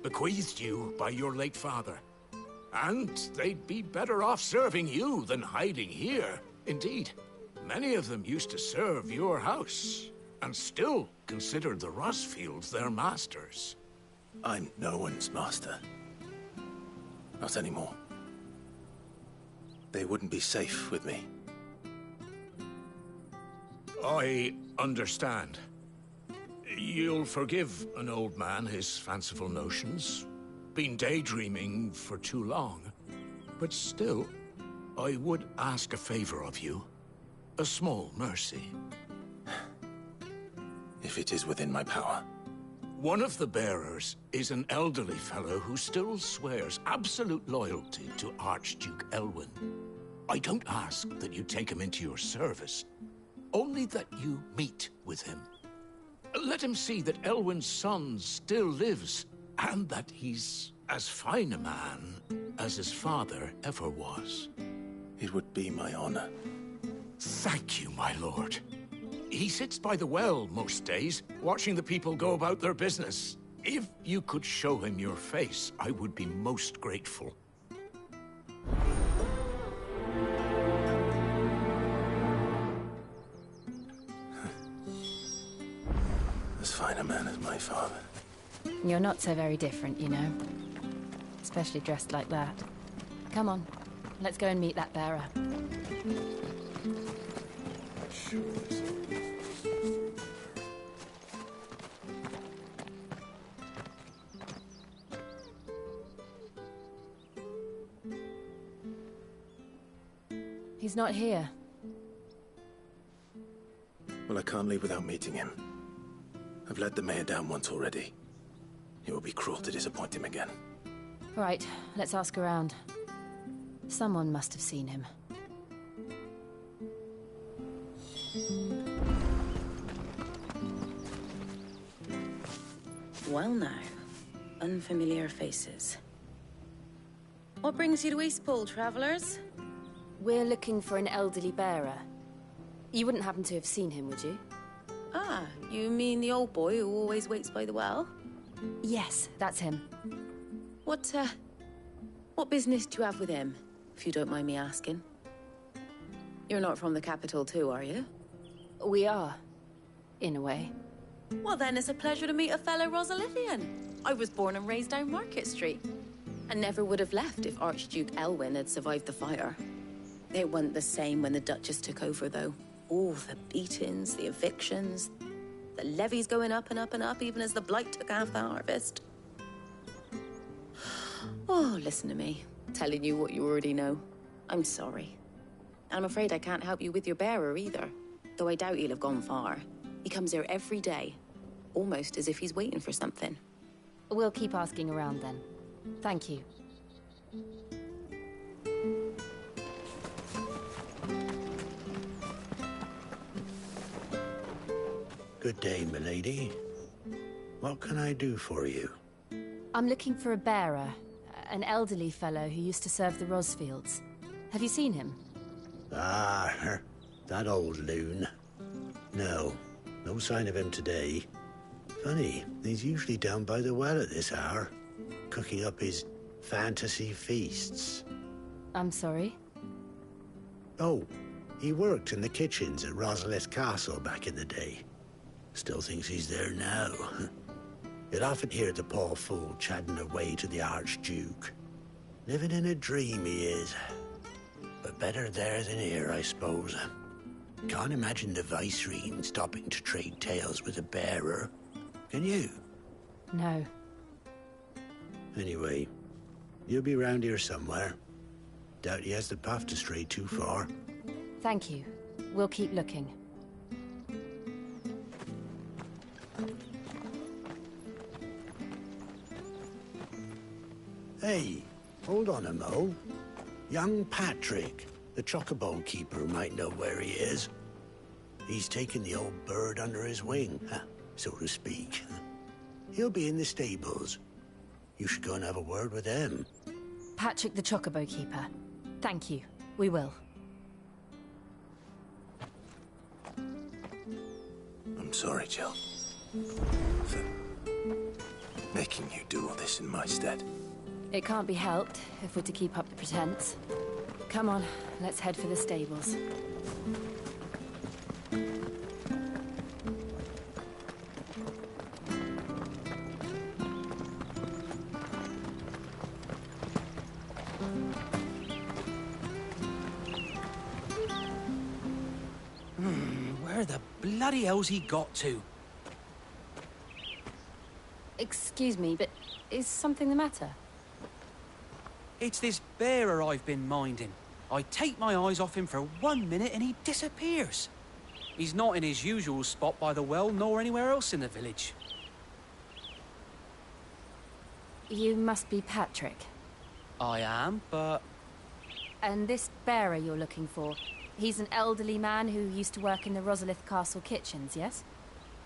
Bequeathed you by your late father. And they'd be better off serving you than hiding here. Indeed, many of them used to serve your house, and still considered the Rosfields their masters. I'm no one's master. Not anymore. They wouldn't be safe with me. I understand. You'll forgive an old man his fanciful notions. Been daydreaming for too long. But still, I would ask a favor of you. A small mercy. If it is within my power. One of the bearers is an elderly fellow who still swears absolute loyalty to Archduke Elwyn. I don't ask that you take him into your service, only that you meet with him. Let him see that Elwyn's son still lives, and that he's as fine a man as his father ever was. It would be my honor. Thank you, my lord. He sits by the well most days, watching the people go about their business. If you could show him your face, I would be most grateful. As fine a man as my father. You're not so very different, you know. Especially dressed like that. Come on, let's go and meet that bearer. He's not here. Well, I can't leave without meeting him. I've let the mayor down once already. It would be cruel to disappoint him again. Right, let's ask around. Someone must have seen him. Well now, unfamiliar faces. What brings you to Eastpool, travellers? We're looking for an elderly bearer. You wouldn't happen to have seen him, would you? Ah, you mean the old boy who always waits by the well? Yes, that's him. What business do you have with him, if you don't mind me asking? You're not from the capital too, are you? We are, in a way. Well then, it's a pleasure to meet a fellow Rosalithian. I was born and raised down Market Street, and never would have left if Archduke Elwyn had survived the fire. It wasn't the same when the Duchess took over, though. All the beatings, the evictions, the levies going up and up and up, even as the blight took half the harvest. Oh, listen to me, telling you what you already know. I'm sorry. And I'm afraid I can't help you with your bearer either, though I doubt he'll have gone far. He comes here every day, almost as if he's waiting for something. We'll keep asking around then. Thank you. Good day, milady. What can I do for you? I'm looking for a bearer, an elderly fellow who used to serve the Rosfields. Have you seen him? Ah, that old loon. No sign of him today. Funny, he's usually down by the well at this hour, cooking up his fantasy feasts. I'm sorry? Oh, he worked in the kitchens at Rosalith Castle back in the day. Still thinks he's there now. You'd often hear the poor fool chatting away to the Archduke. Living in a dream he is. But better there than here, I suppose. Can't imagine the Vicereine stopping to trade tales with a bearer. Can you? No. Anyway, you'll be round here somewhere. Doubt he has the path to stray too far. Thank you. We'll keep looking. Hey, hold on a mo. Young Patrick, the chocobo keeper, might know where he is. He's taken the old bird under his wing, so to speak. He'll be in the stables. You should go and have a word with him. Patrick the chocobo keeper. Thank you. We will. I'm sorry, Jill. For making you do all this in my stead. It can't be helped if we're to keep up the pretense. Come on, let's head for the stables. Where the bloody hell's he got to? Excuse me, but is something the matter? It's this bearer I've been minding. I take my eyes off him for 1 minute and he disappears. He's not in his usual spot by the well, nor anywhere else in the village. You must be Patrick. I am, but... And this bearer you're looking for, he's an elderly man who used to work in the Rosalith Castle kitchens, yes?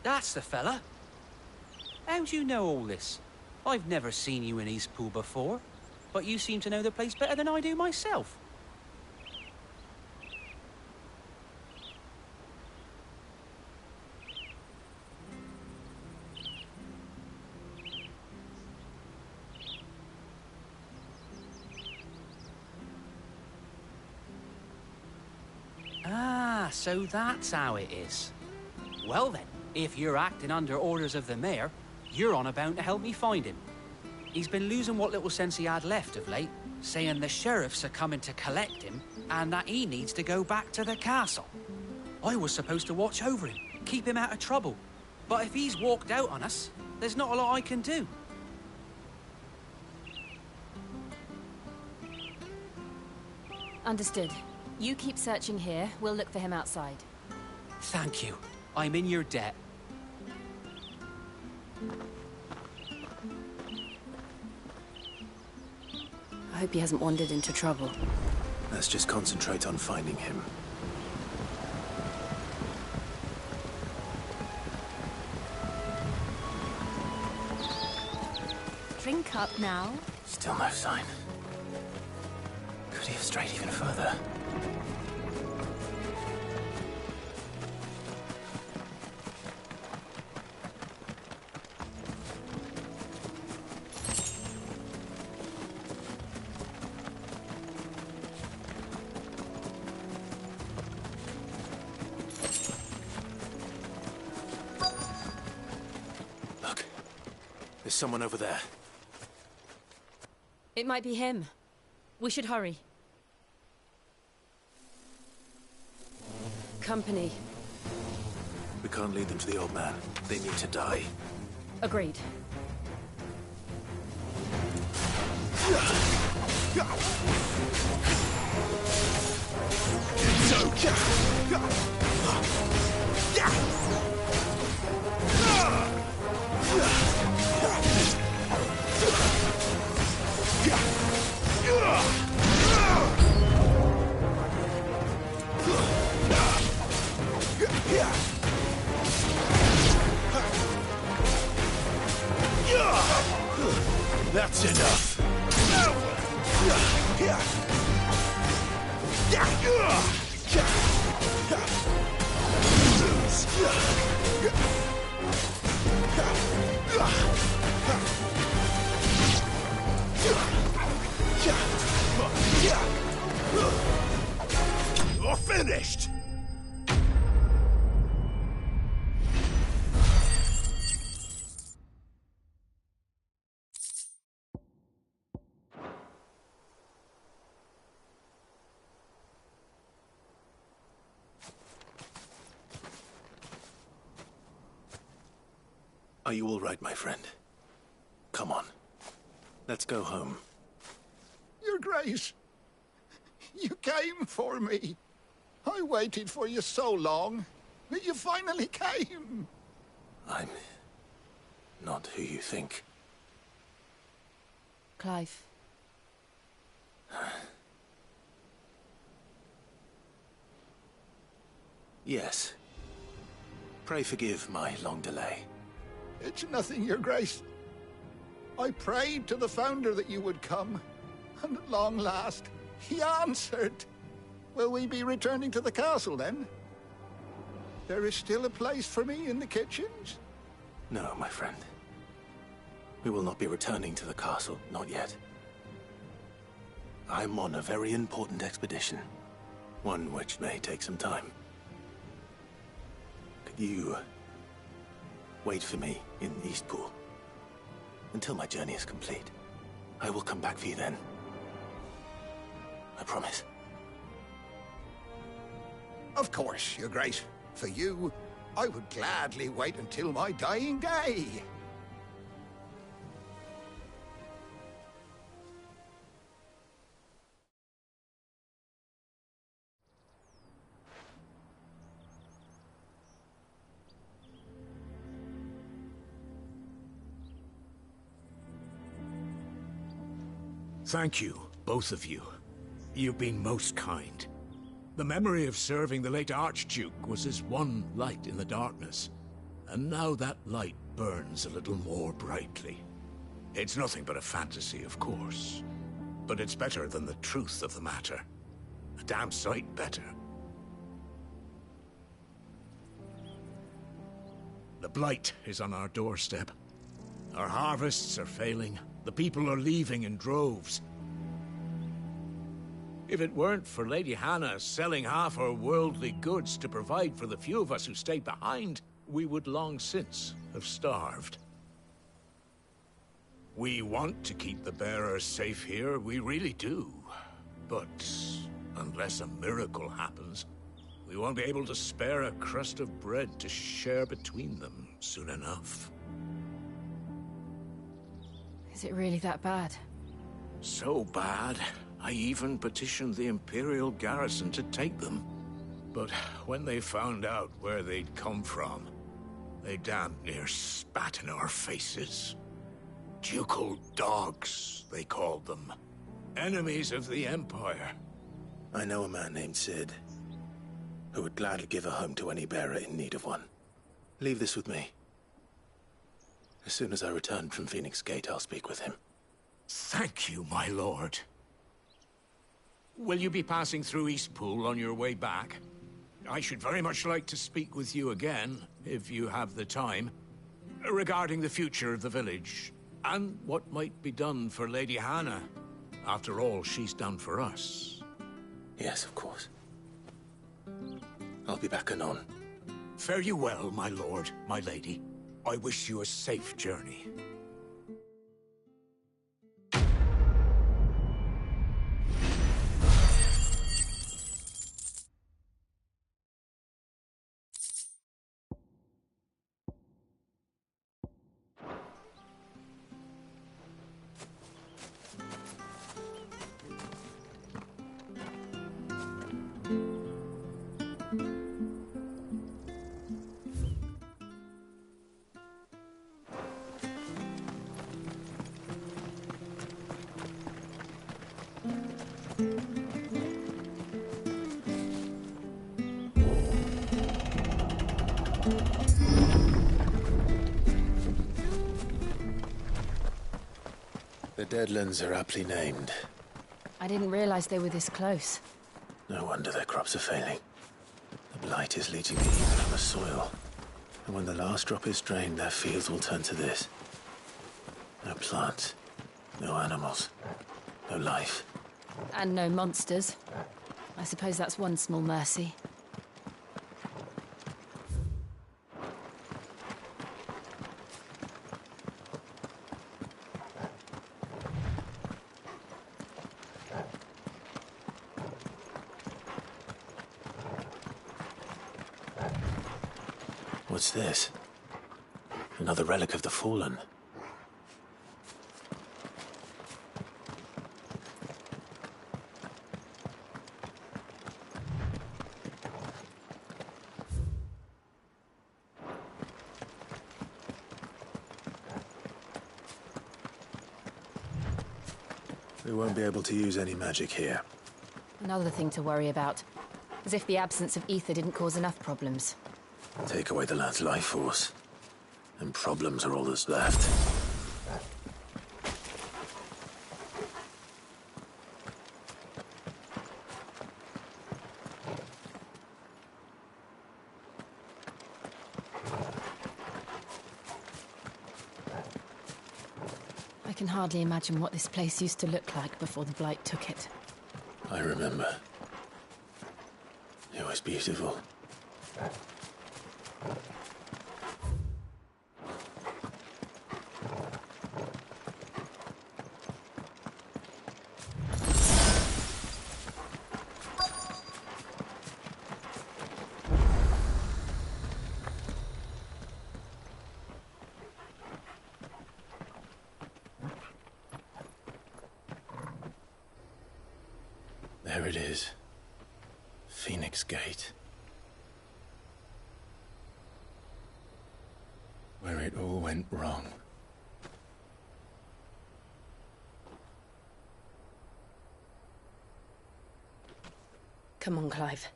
That's the fella. How'd you know all this? I've never seen you in Eastpool before, but you seem to know the place better than I do myself. Ah, so that's how it is. Well then, if you're acting under orders of the mayor, you're on about to help me find him. He's been losing what little sense he had left of late, saying the sheriffs are coming to collect him and that he needs to go back to the castle. I was supposed to watch over him, keep him out of trouble. But if he's walked out on us, there's not a lot I can do. Understood. You keep searching here, we'll look for him outside. Thank you. I'm in your debt. I hope he hasn't wandered into trouble. Let's just concentrate on finding him. Drink up now. Still no sign. Could he have strayed even further? Look, there's someone over there. It might be him. We should hurry. Company. We can't lead them to the old man. They need to die. Agreed. That's enough. You're finished. Are you all right, my friend? Come on. Let's go home. Your Grace, you came for me. I waited for you so long, but you finally came. I'm not who you think. Clive. Yes. Pray forgive my long delay. It's nothing, Your Grace. I prayed to the Founder that you would come, and at long last, he answered. Will we be returning to the castle, then? There is still a place for me in the kitchens? No, my friend. We will not be returning to the castle, not yet. I'm on a very important expedition, one which may take some time. Could you wait for me in Eastpool until my journey is complete? I will come back for you then. I promise. Of course, Your Grace. For you, I would gladly wait until my dying day. Thank you, both of you. You've been most kind. The memory of serving the late Archduke was as one light in the darkness, and now that light burns a little more brightly. It's nothing but a fantasy, of course, but it's better than the truth of the matter. A damn sight better. The blight is on our doorstep. Our harvests are failing. The people are leaving in droves. If it weren't for Lady Hannah selling half her worldly goods to provide for the few of us who stayed behind, we would long since have starved. We want to keep the bearers safe here, we really do. But unless a miracle happens, we won't be able to spare a crust of bread to share between them soon enough. Is it really that bad? So bad, I even petitioned the Imperial garrison to take them. But when they found out where they'd come from, they damn near spat in our faces. Ducal dogs, they called them. Enemies of the Empire. I know a man named Cid, who would gladly give a home to any bearer in need of one. Leave this with me. As soon as I return from Phoenix Gate, I'll speak with him. Thank you, my lord. Will you be passing through Eastpool on your way back? I should very much like to speak with you again, if you have the time, regarding the future of the village, and what might be done for Lady Hannah. After all she's done for us. Yes, of course. I'll be back anon. Fare you well, my lord, my lady. I wish you a safe journey. The Deadlands are aptly named. I didn't realize they were this close. No wonder their crops are failing. The blight is leaching the ether from the soil. And when the last drop is drained, their fields will turn to this. No plants, no animals, no life. And no monsters. I suppose that's one small mercy. What's this? Another relic of the Fallen. We won't be able to use any magic here. Another thing to worry about. As if the absence of ether didn't cause enough problems. Take away the lad's life force, and problems are all that's left. I can hardly imagine what this place used to look like before the Blight took it. I remember. It was beautiful. There it is. Phoenix Gate. Where it all went wrong. Come on, Clive.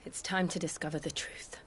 It's time to discover the truth.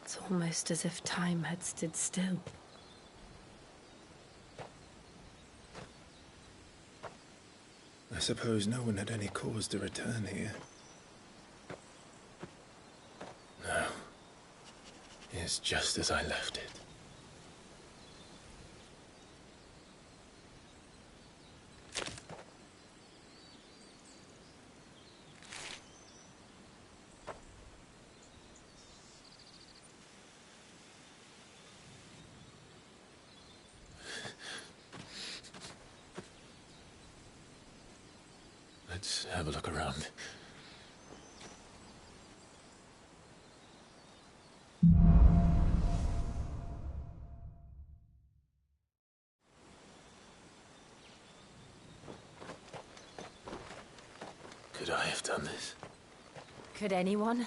It's almost as if time had stood still. I suppose no one had any cause to return here. No. It's just as I left it. Let's have a look around. Could I have done this? Could anyone?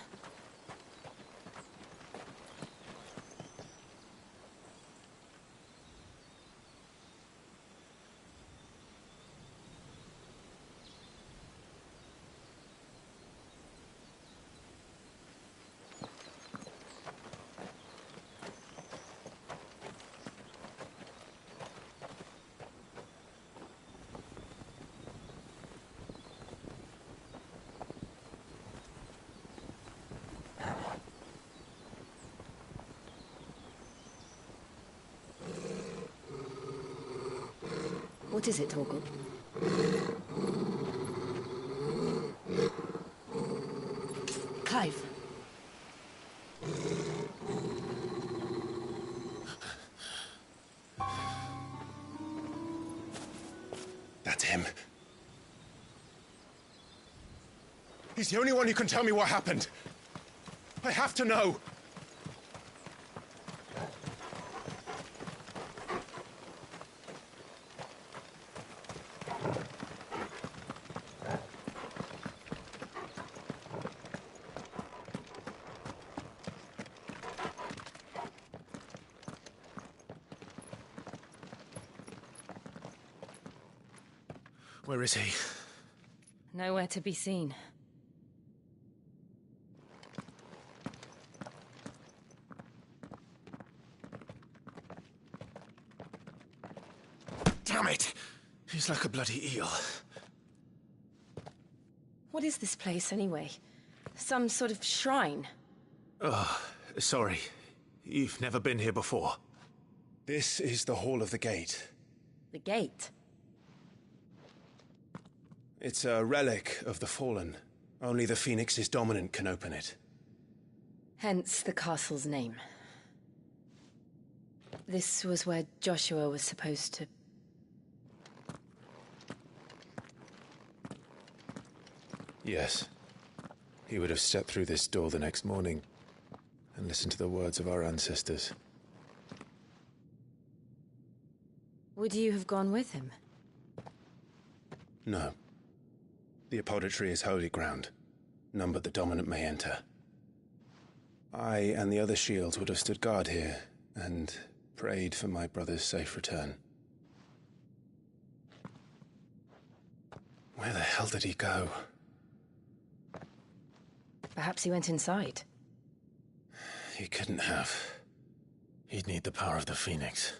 What is it, Torgal? Clive. That's him. He's the only one who can tell me what happened. I have to know. Where is he? Nowhere to be seen. Damn it! He's like a bloody eel. What is this place, anyway? Some sort of shrine? Oh, sorry. You've never been here before. This is the Hall of the Gate. The gate? It's a relic of the Fallen. Only the Phoenix's dominant can open it. Hence the castle's name. This was where Joshua was supposed to... Yes. He would have stepped through this door the next morning and listened to the words of our ancestors. Would you have gone with him? No. The apodatory is holy ground. None but the dominant may enter. I and the other shields would have stood guard here and prayed for my brother's safe return. Where the hell did he go? Perhaps he went inside. He couldn't have. He'd need the power of the Phoenix.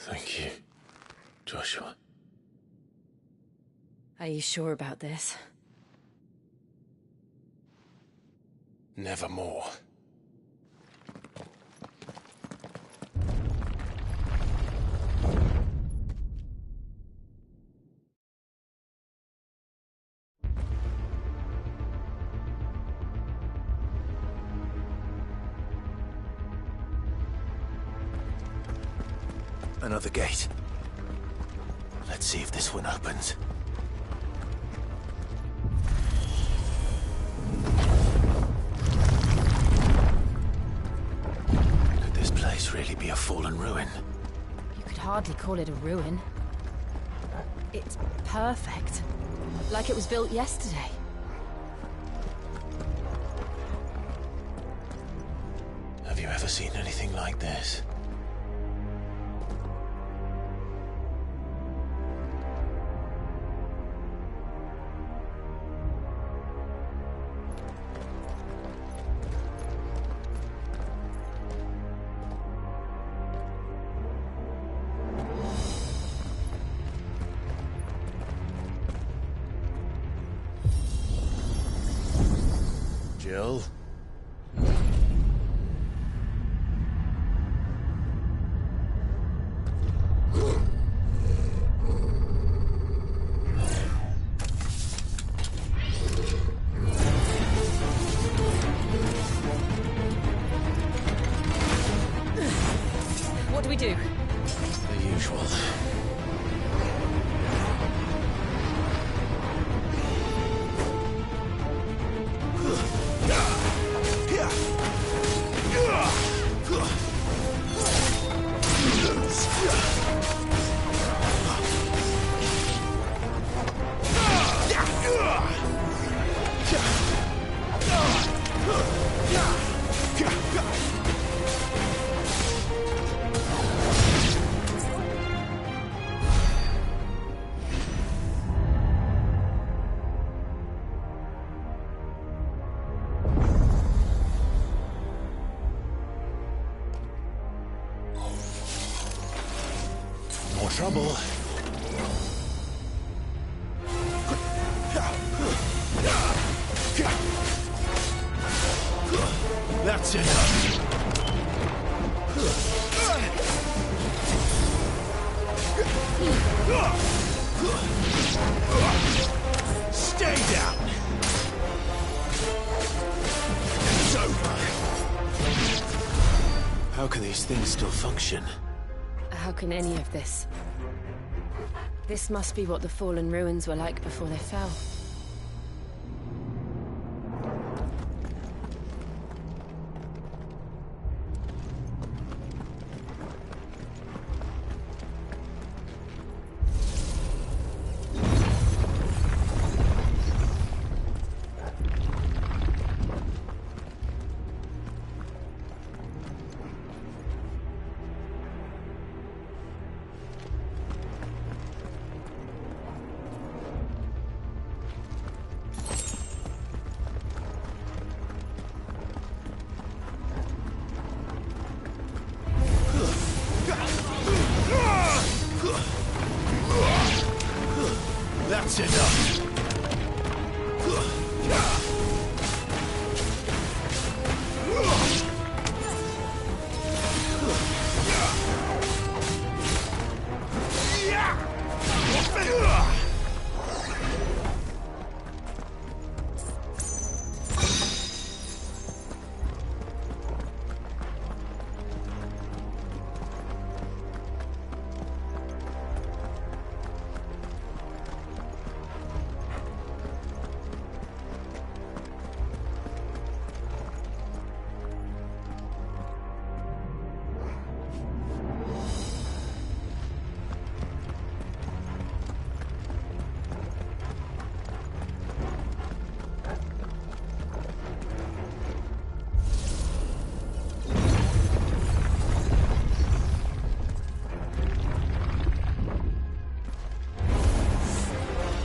Thank you, Joshua. Are you sure about this? Nevermore. Another gate. Let's see if this one opens. Could this place really be a fallen ruin? You could hardly call it a ruin. It's perfect. Like it was built yesterday. Have you ever seen anything like this? Jill? What do we do? The usual. More trouble. That's enough. Stay down. It's over. things still function. How can any of this? This must be what the fallen ruins were like before they fell. That's enough.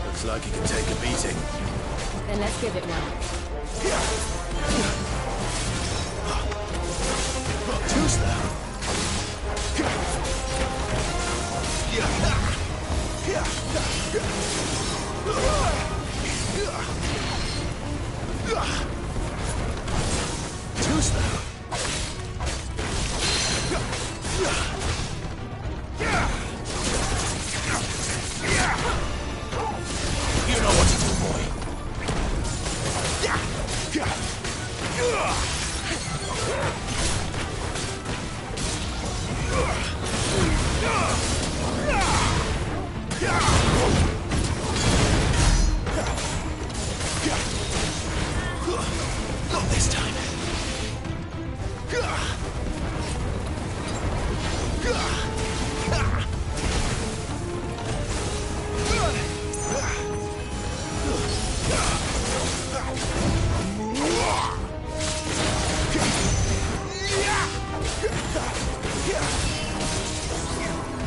Looks like he can take a beating. Then let's give it one. Too slow. Too slow. You know what to do, boy. Not this time.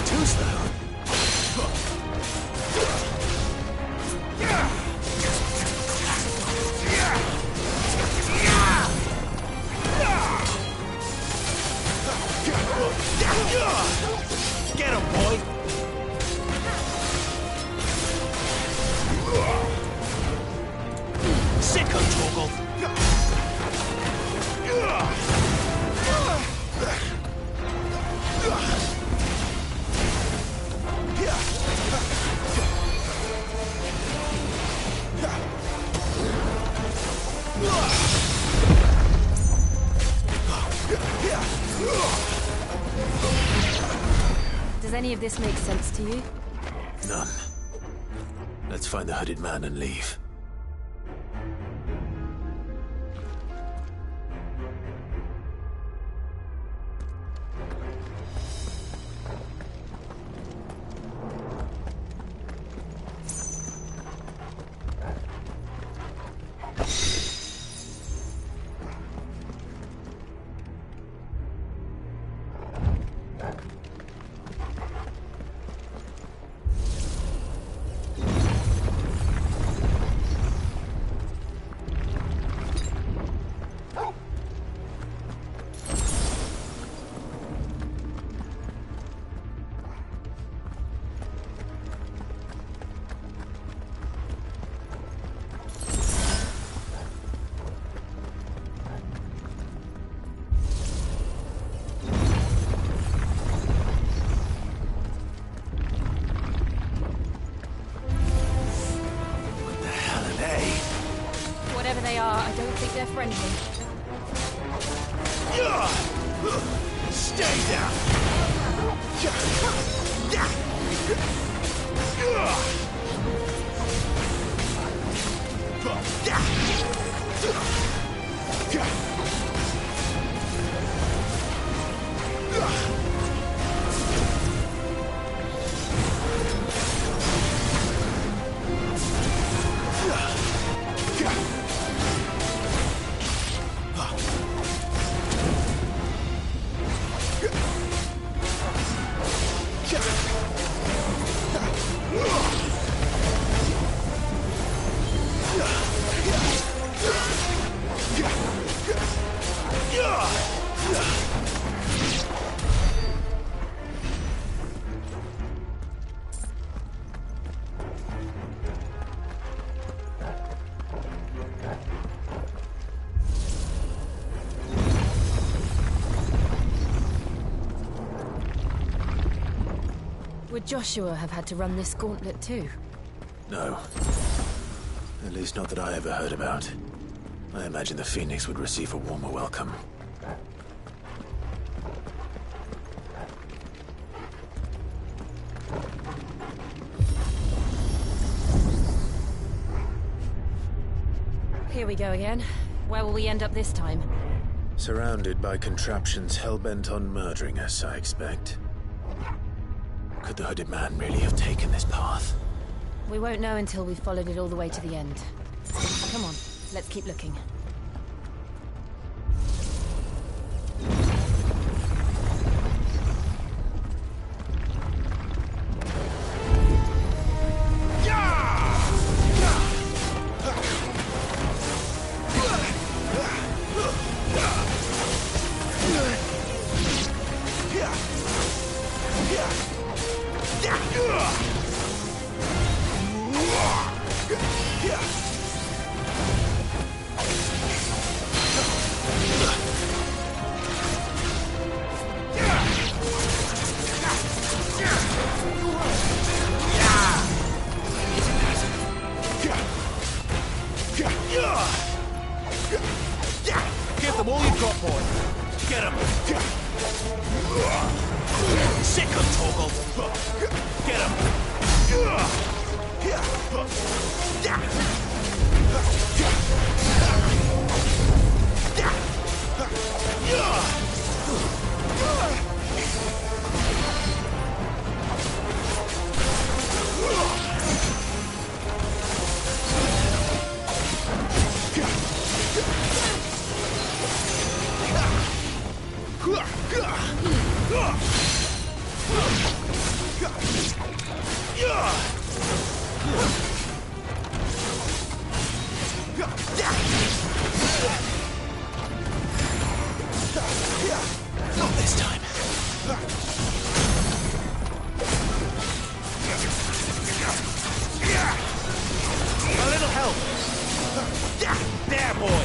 Too slow. Get him, boy! Sicko, Torgal! Does any of this make sense to you? None. Let's find the hooded man and leave. Whatever they are, I don't think they're friendly. Stay down! Would Joshua have had to run this gauntlet too? No. At least not that I ever heard about. I imagine the Phoenix would receive a warmer welcome. Here we go again. Where will we end up this time? Surrounded by contraptions hell-bent on murdering us, I expect. Could the hooded man really have taken this path? We won't know until we've followed it all the way to the end. Come on, let's keep looking. Give them all you've got, boy. Get him. Sick of Torgal. Get him. Not this time. A little help. There, boy.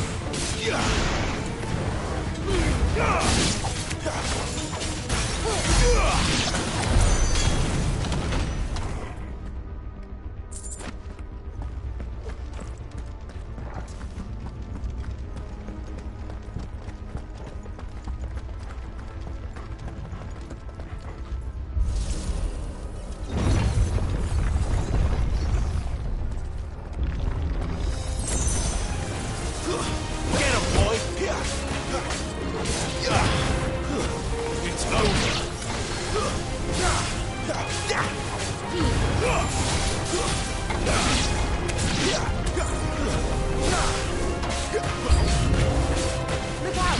Look out!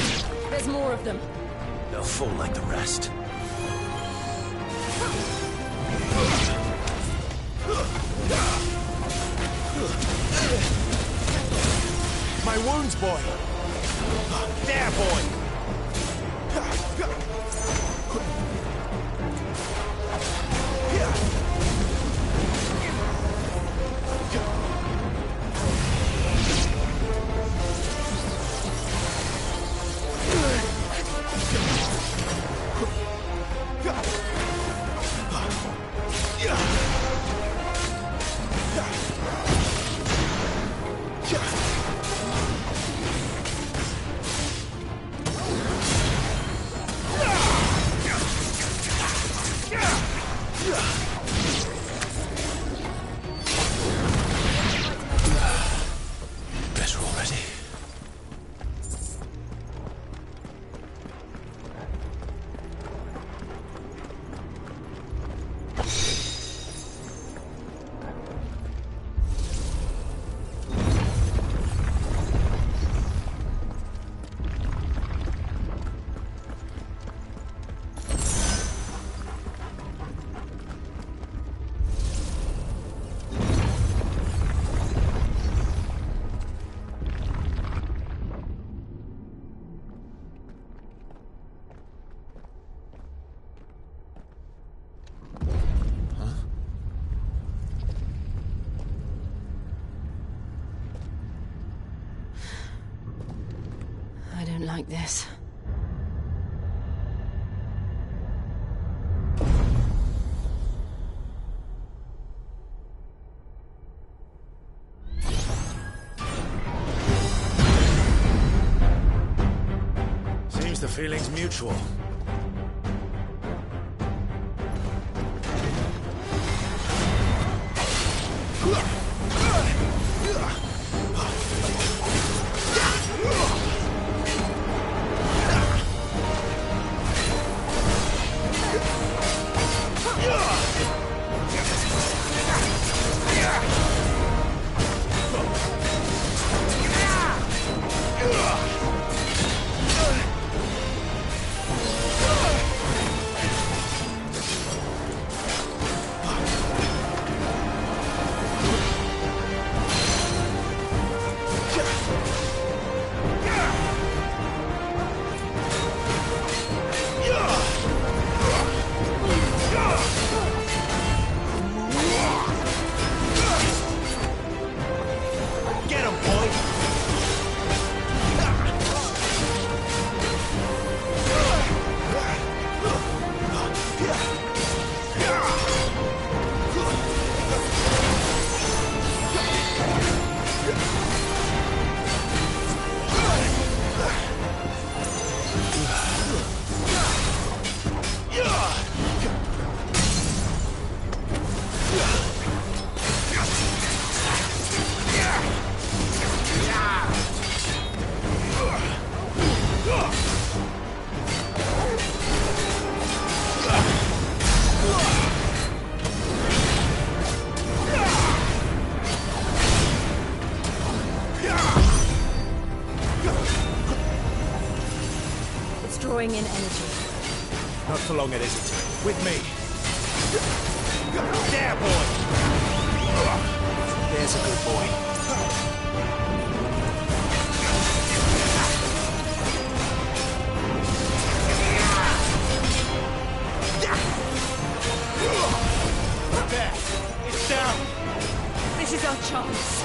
There's more of them. They'll fall like the rest. My wounds, boy. There, boy. like this. Seems the feeling's mutual. Drawing in energy. Not for long, it isn't. With me. There, boy! There's a good boy. There! It's down! This is our chance.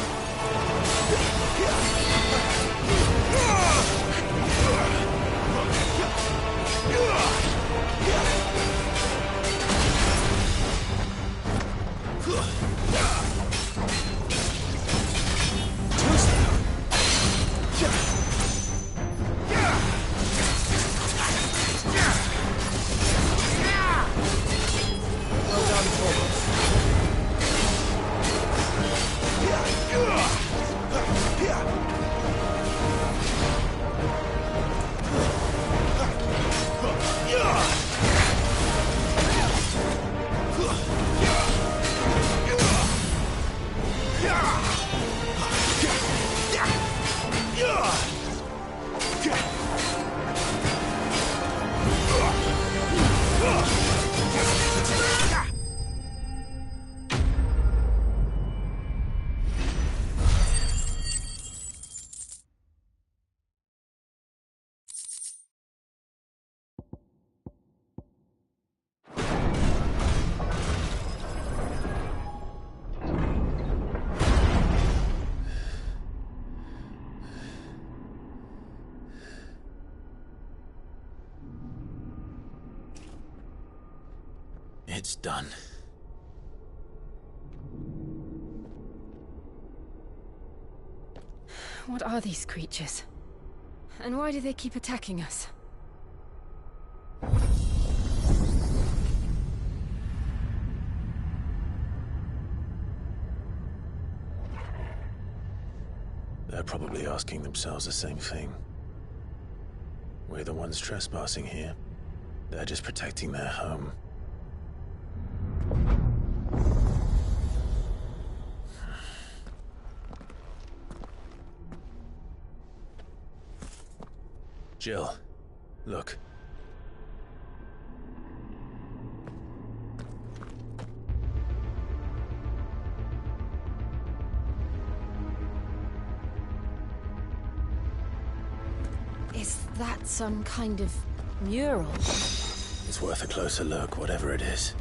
It's done. What are these creatures? And why do they keep attacking us? They're probably asking themselves the same thing. We're the ones trespassing here. They're just protecting their home. Jill, look. Is that some kind of mural? It's worth a closer look, whatever it is.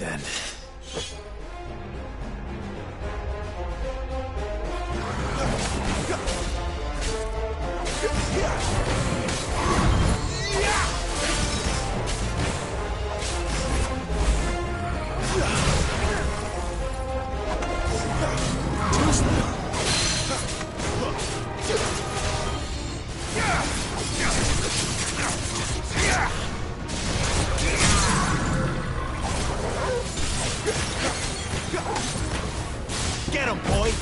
then. Get him, boy!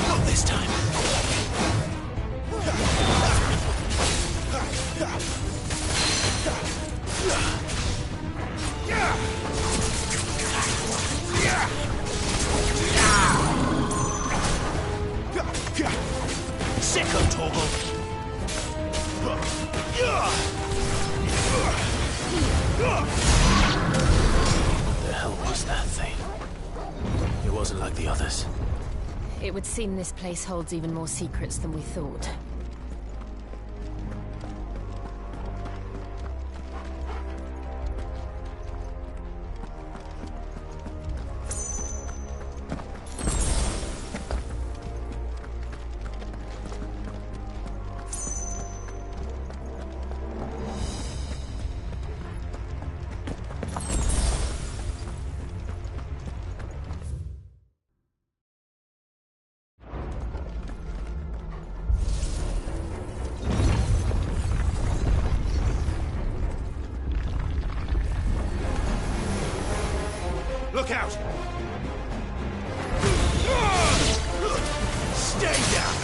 Not this time. Sicko, Torgal! What the hell was that thing? It wasn't like the others. It would seem this place holds even more secrets than we thought. Look out! Stay down!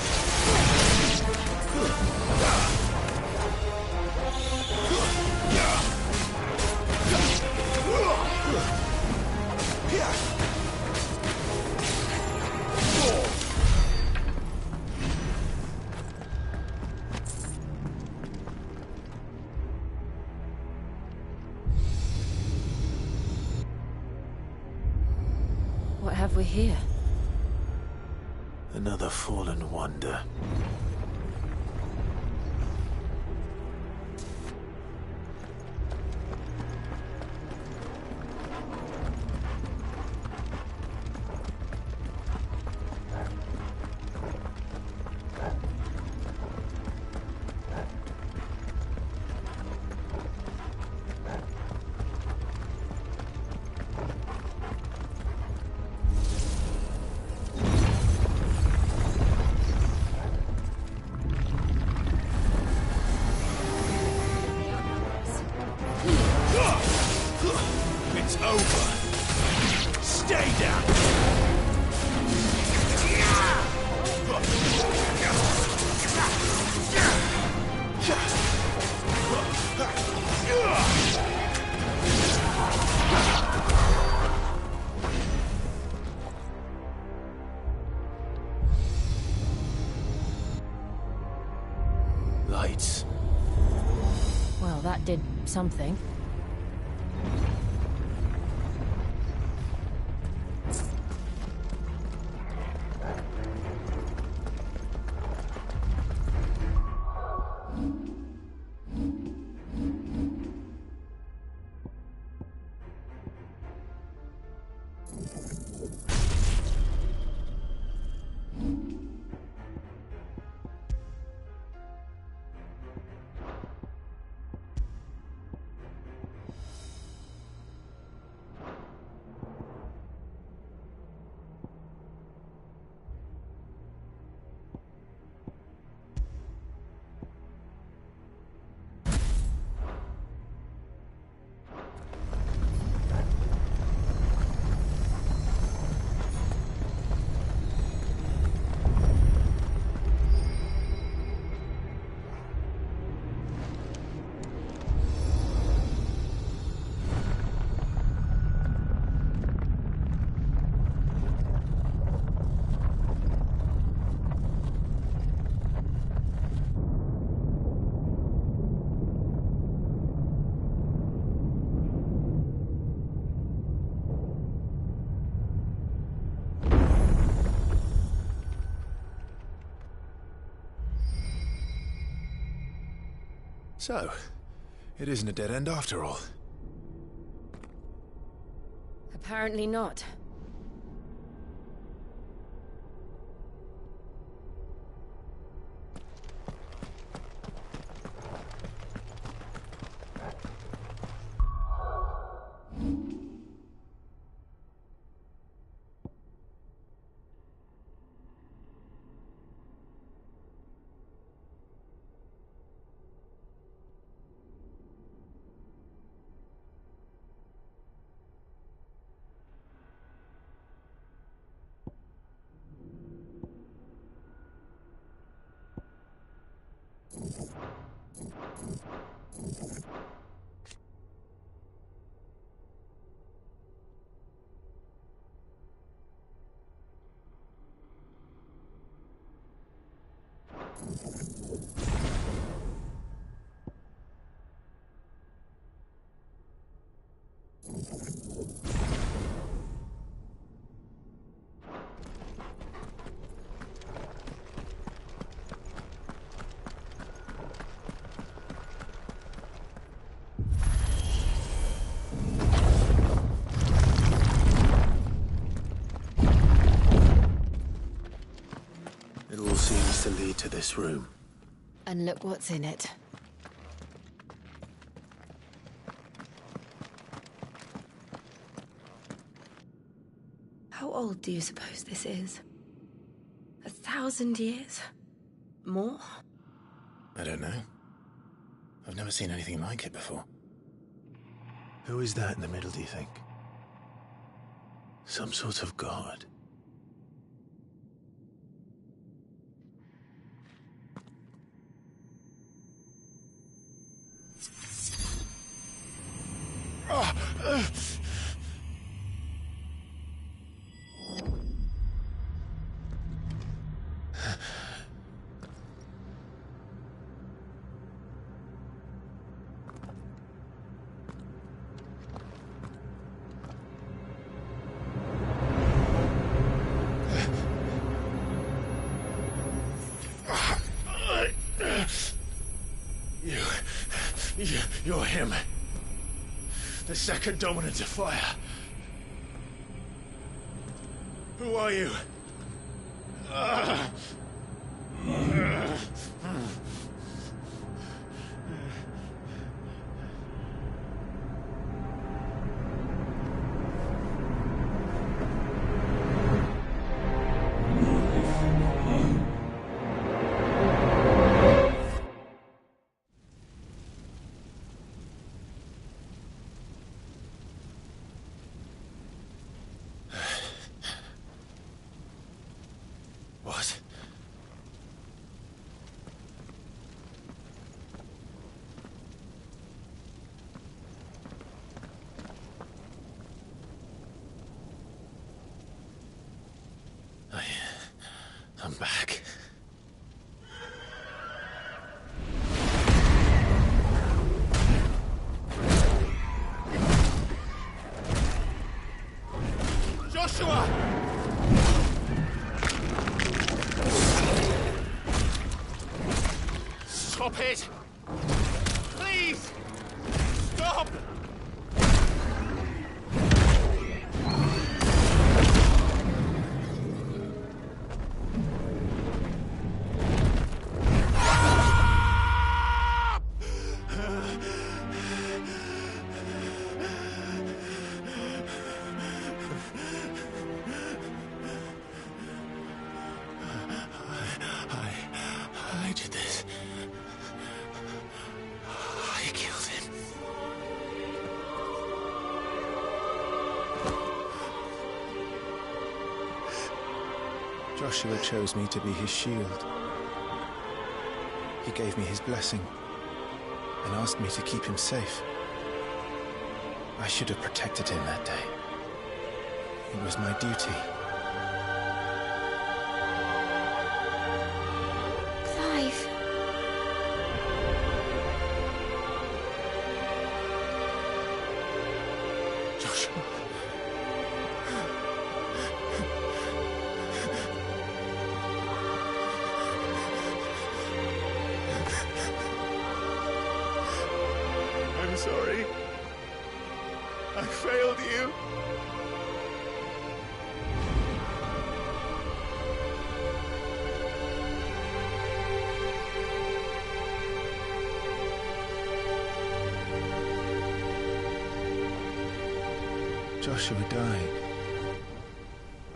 What have we here? Another fallen wonder. It's over. Stay down. Lights. Well, that did something. So, it isn't a dead end after all. Apparently not. It all seems to lead to this room. And look what's in it. How old do you suppose this is? 1,000 years? More? I don't know. I've never seen anything like it before. Who is that in the middle, do you think? Some sort of god? You're him. The second dominant of fire. Who are you? What? I'm back. Joshua! Stop it! Please! Stop! I did this. I killed him. Joshua chose me to be his shield. He gave me his blessing and asked me to keep him safe. I should have protected him that day. It was my duty. Clive. Joshua. I'm sorry. I failed you. Joshua died.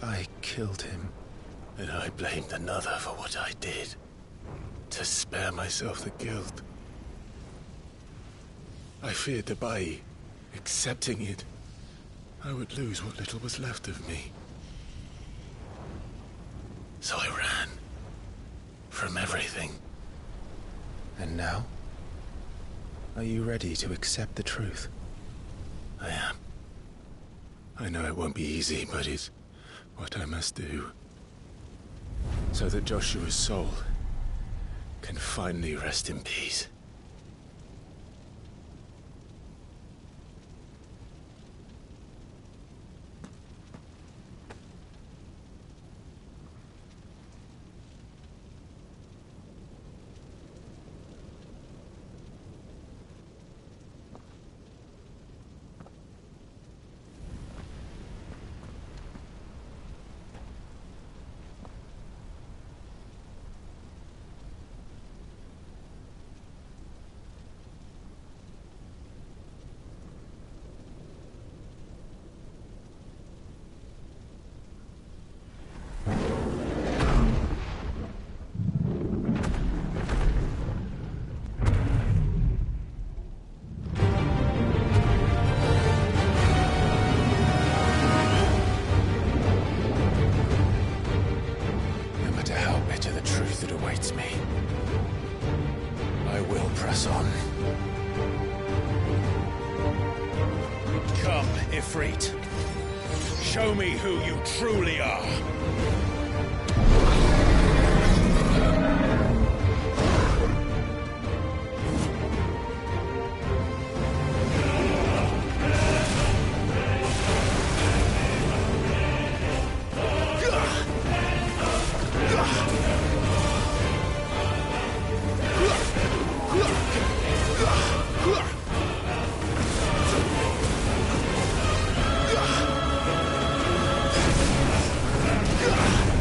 I killed him. And I blamed another for what I did. To spare myself the guilt. I feared that by accepting it, I would lose what little was left of me. So I ran. From everything. And now? Are you ready to accept the truth? I am. I know it won't be easy, but it's what I must do. So that Joshua's soul can finally rest in peace. Ifrit. Show me who you truly are. Ugh!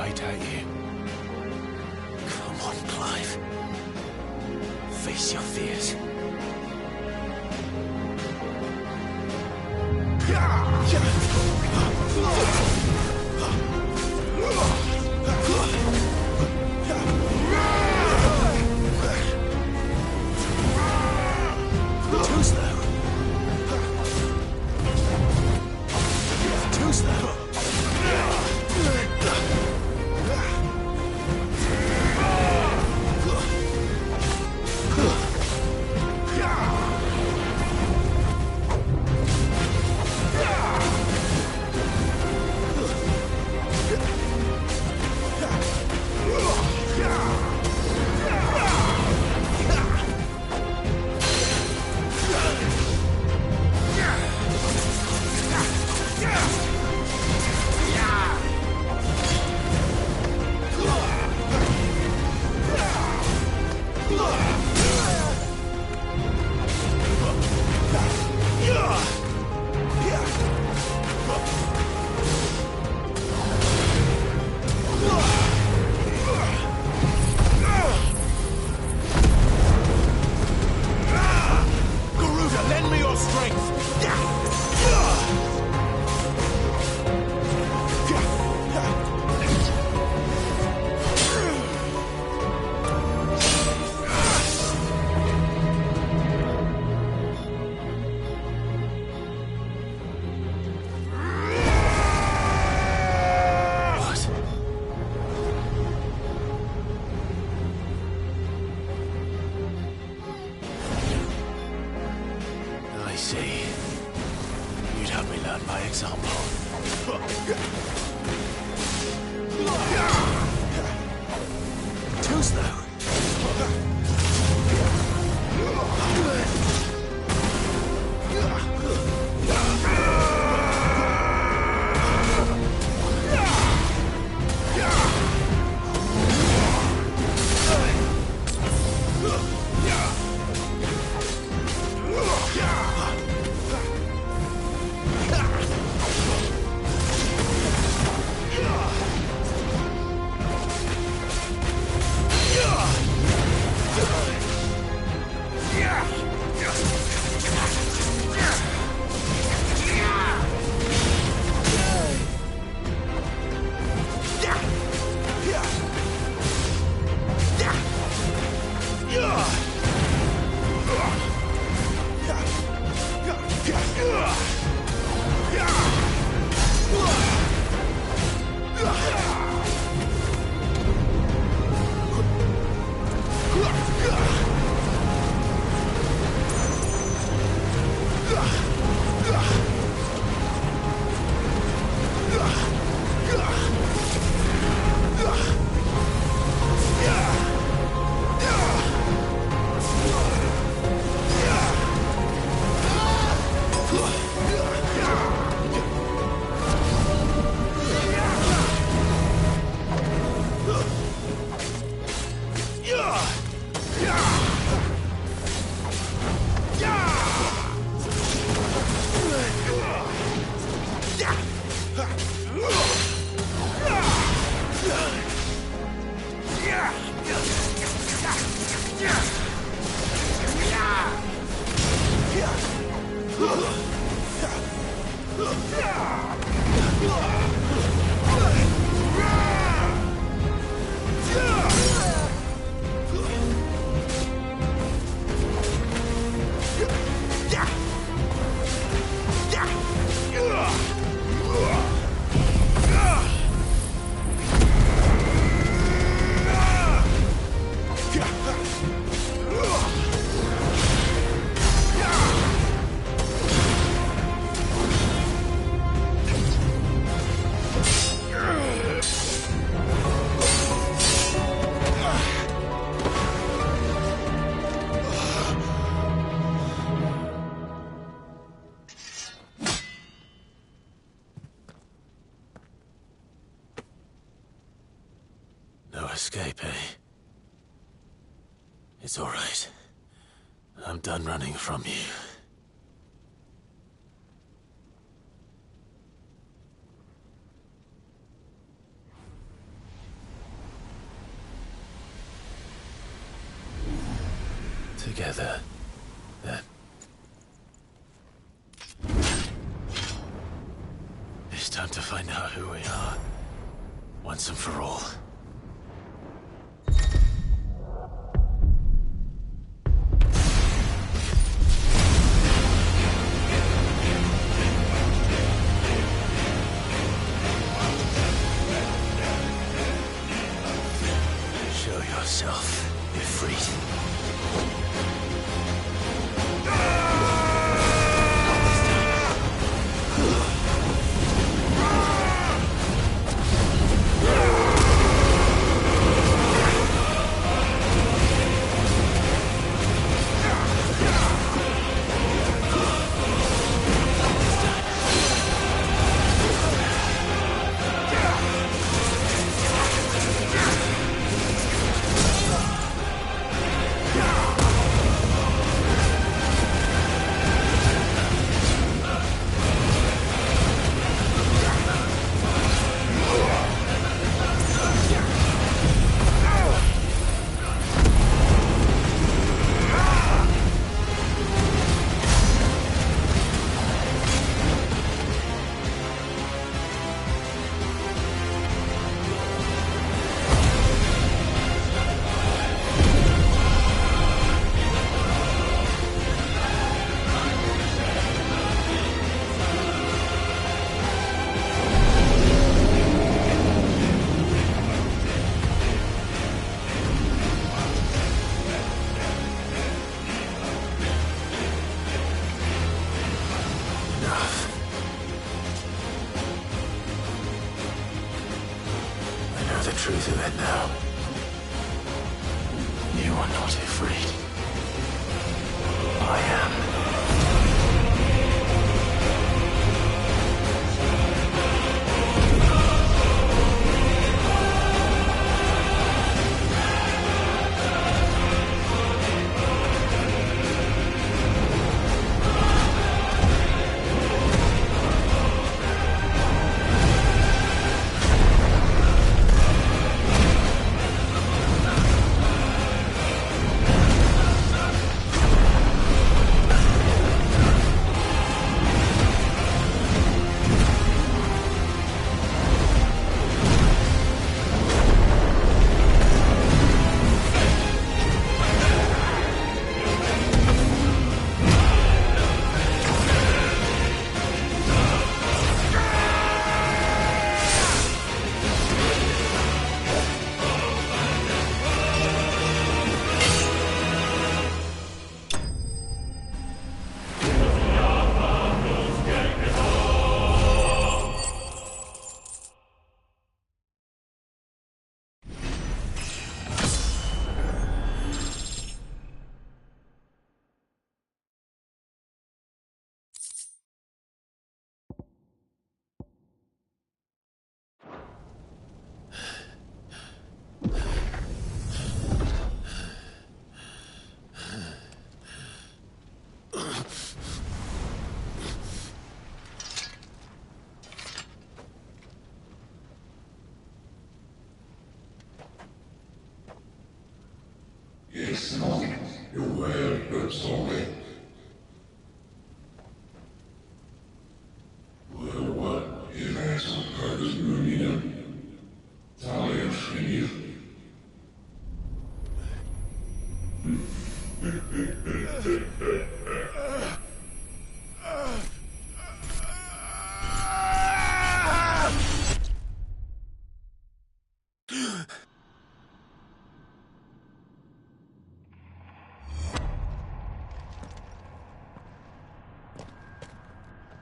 right at you. Come on, Clive. Face your fears. Too slow. Too slow. Garuda, lend me your strength! I see. You'd have me learn by example. Too slow. No escape, eh? It's all right. I'm done running from you. Together, then. It's time to find out who we are, once and for all. Show yourself, Ifrit. The truth of it now. You are not afraid. I am.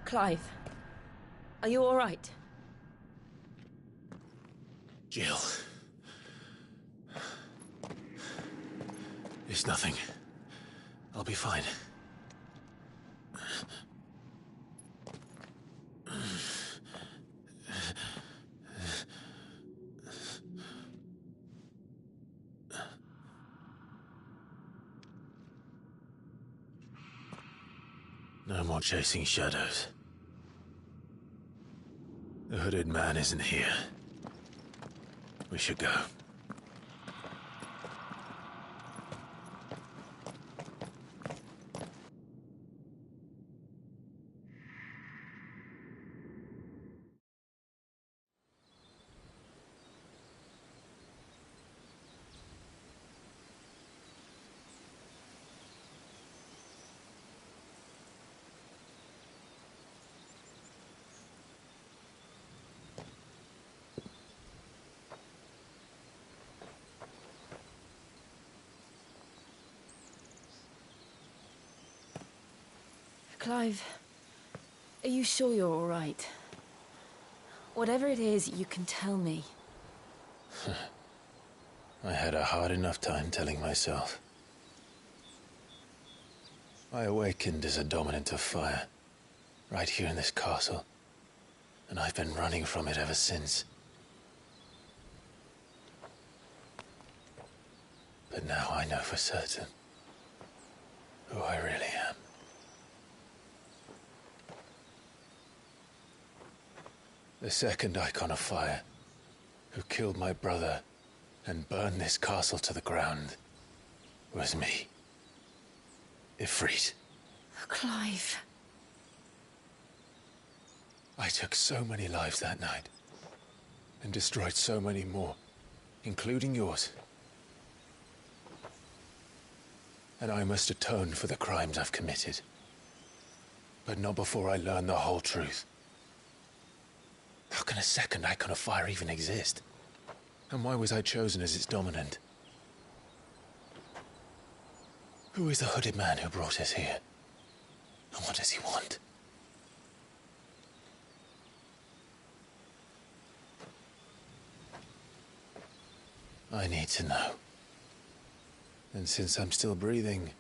Clive, are you all right? Jill. It's nothing. I'll be fine. No more chasing shadows. The hooded man isn't here. We should go. Clive, are you sure you're all right? Whatever it is, you can tell me. I had a hard enough time telling myself. I awakened as a dominant of fire, right here in this castle, and I've been running from it ever since. But now I know for certain who I really am. The second Icon of Fire, who killed my brother and burned this castle to the ground, was me. Ifrit. Clive. I took so many lives that night, and destroyed so many more, including yours. And I must atone for the crimes I've committed. But not before I learn the whole truth. How can a second Icon of Fire even exist? And why was I chosen as its dominant? Who is the hooded man who brought us here? And what does he want? I need to know. And since I'm still breathing,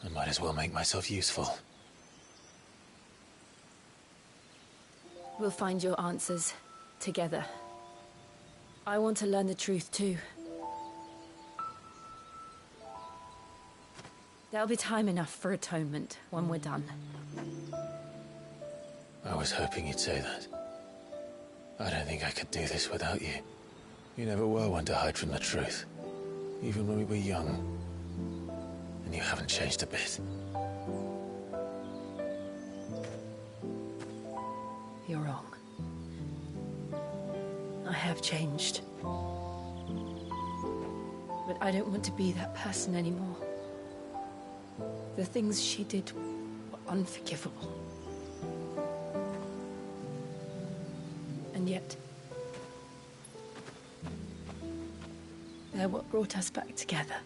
I might as well make myself useful. We'll find your answers together. I want to learn the truth too. There'll be time enough for atonement when we're done. I was hoping you'd say that. I don't think I could do this without you. You never were one to hide from the truth, even when we were young. And you haven't changed a bit. You're wrong. I have changed. But I don't want to be that person anymore. The things she did were unforgivable. And yet, they're what brought us back together.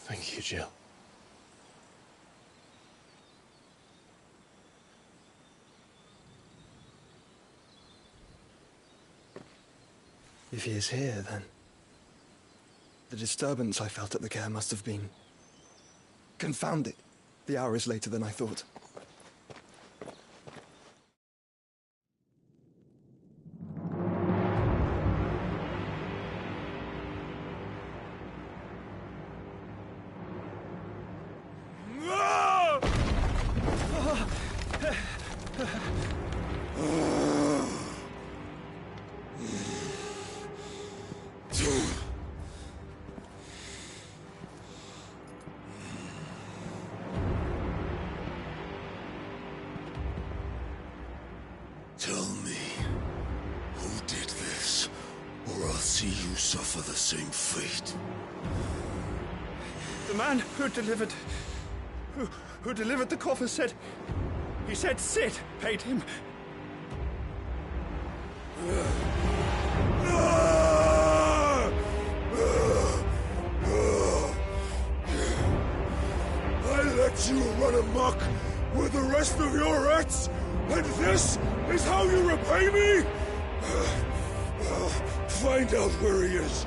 Thank you, Jill. If he is here, then the disturbance I felt at the care must have been confounded. The hour is later than I thought. Tell me, who did this, or I'll see you suffer the same fate. The man who delivered the coffer said... He said Sid paid him. I let you run amok with the rest of your rats, and this is how you repay me? Find out where he is.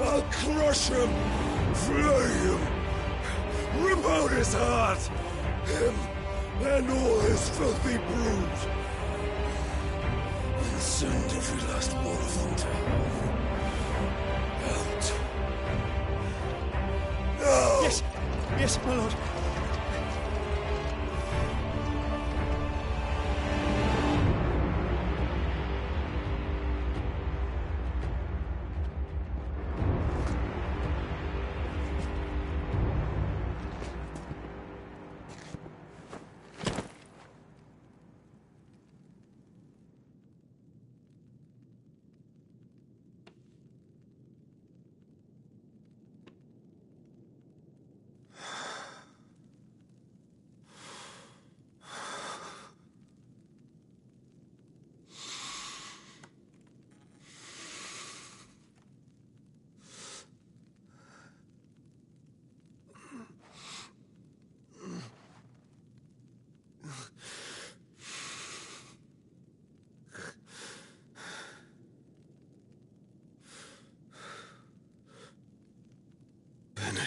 I'll crush him, flay him, rip out his heart, him and all his filthy brood, and send every last one of them to out. Now! Yes, yes, my lord.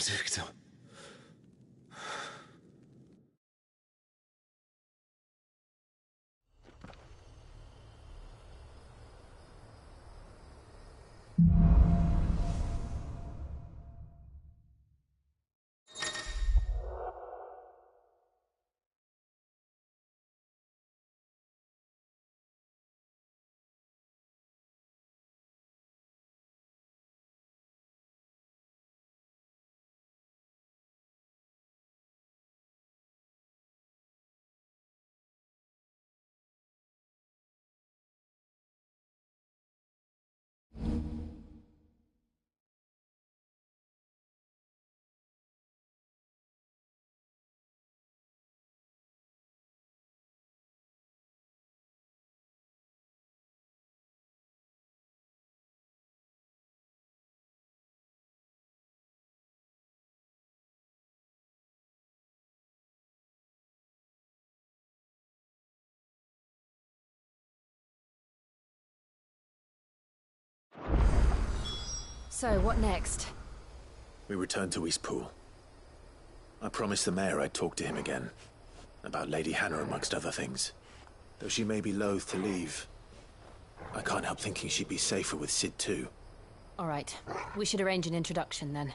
Benedicta. So, what next? We return to Eastpool. I promised the mayor I'd talk to him again. About Lady Hannah, amongst other things. Though she may be loath to leave, I can't help thinking she'd be safer with Cid too. All right. We should arrange an introduction then.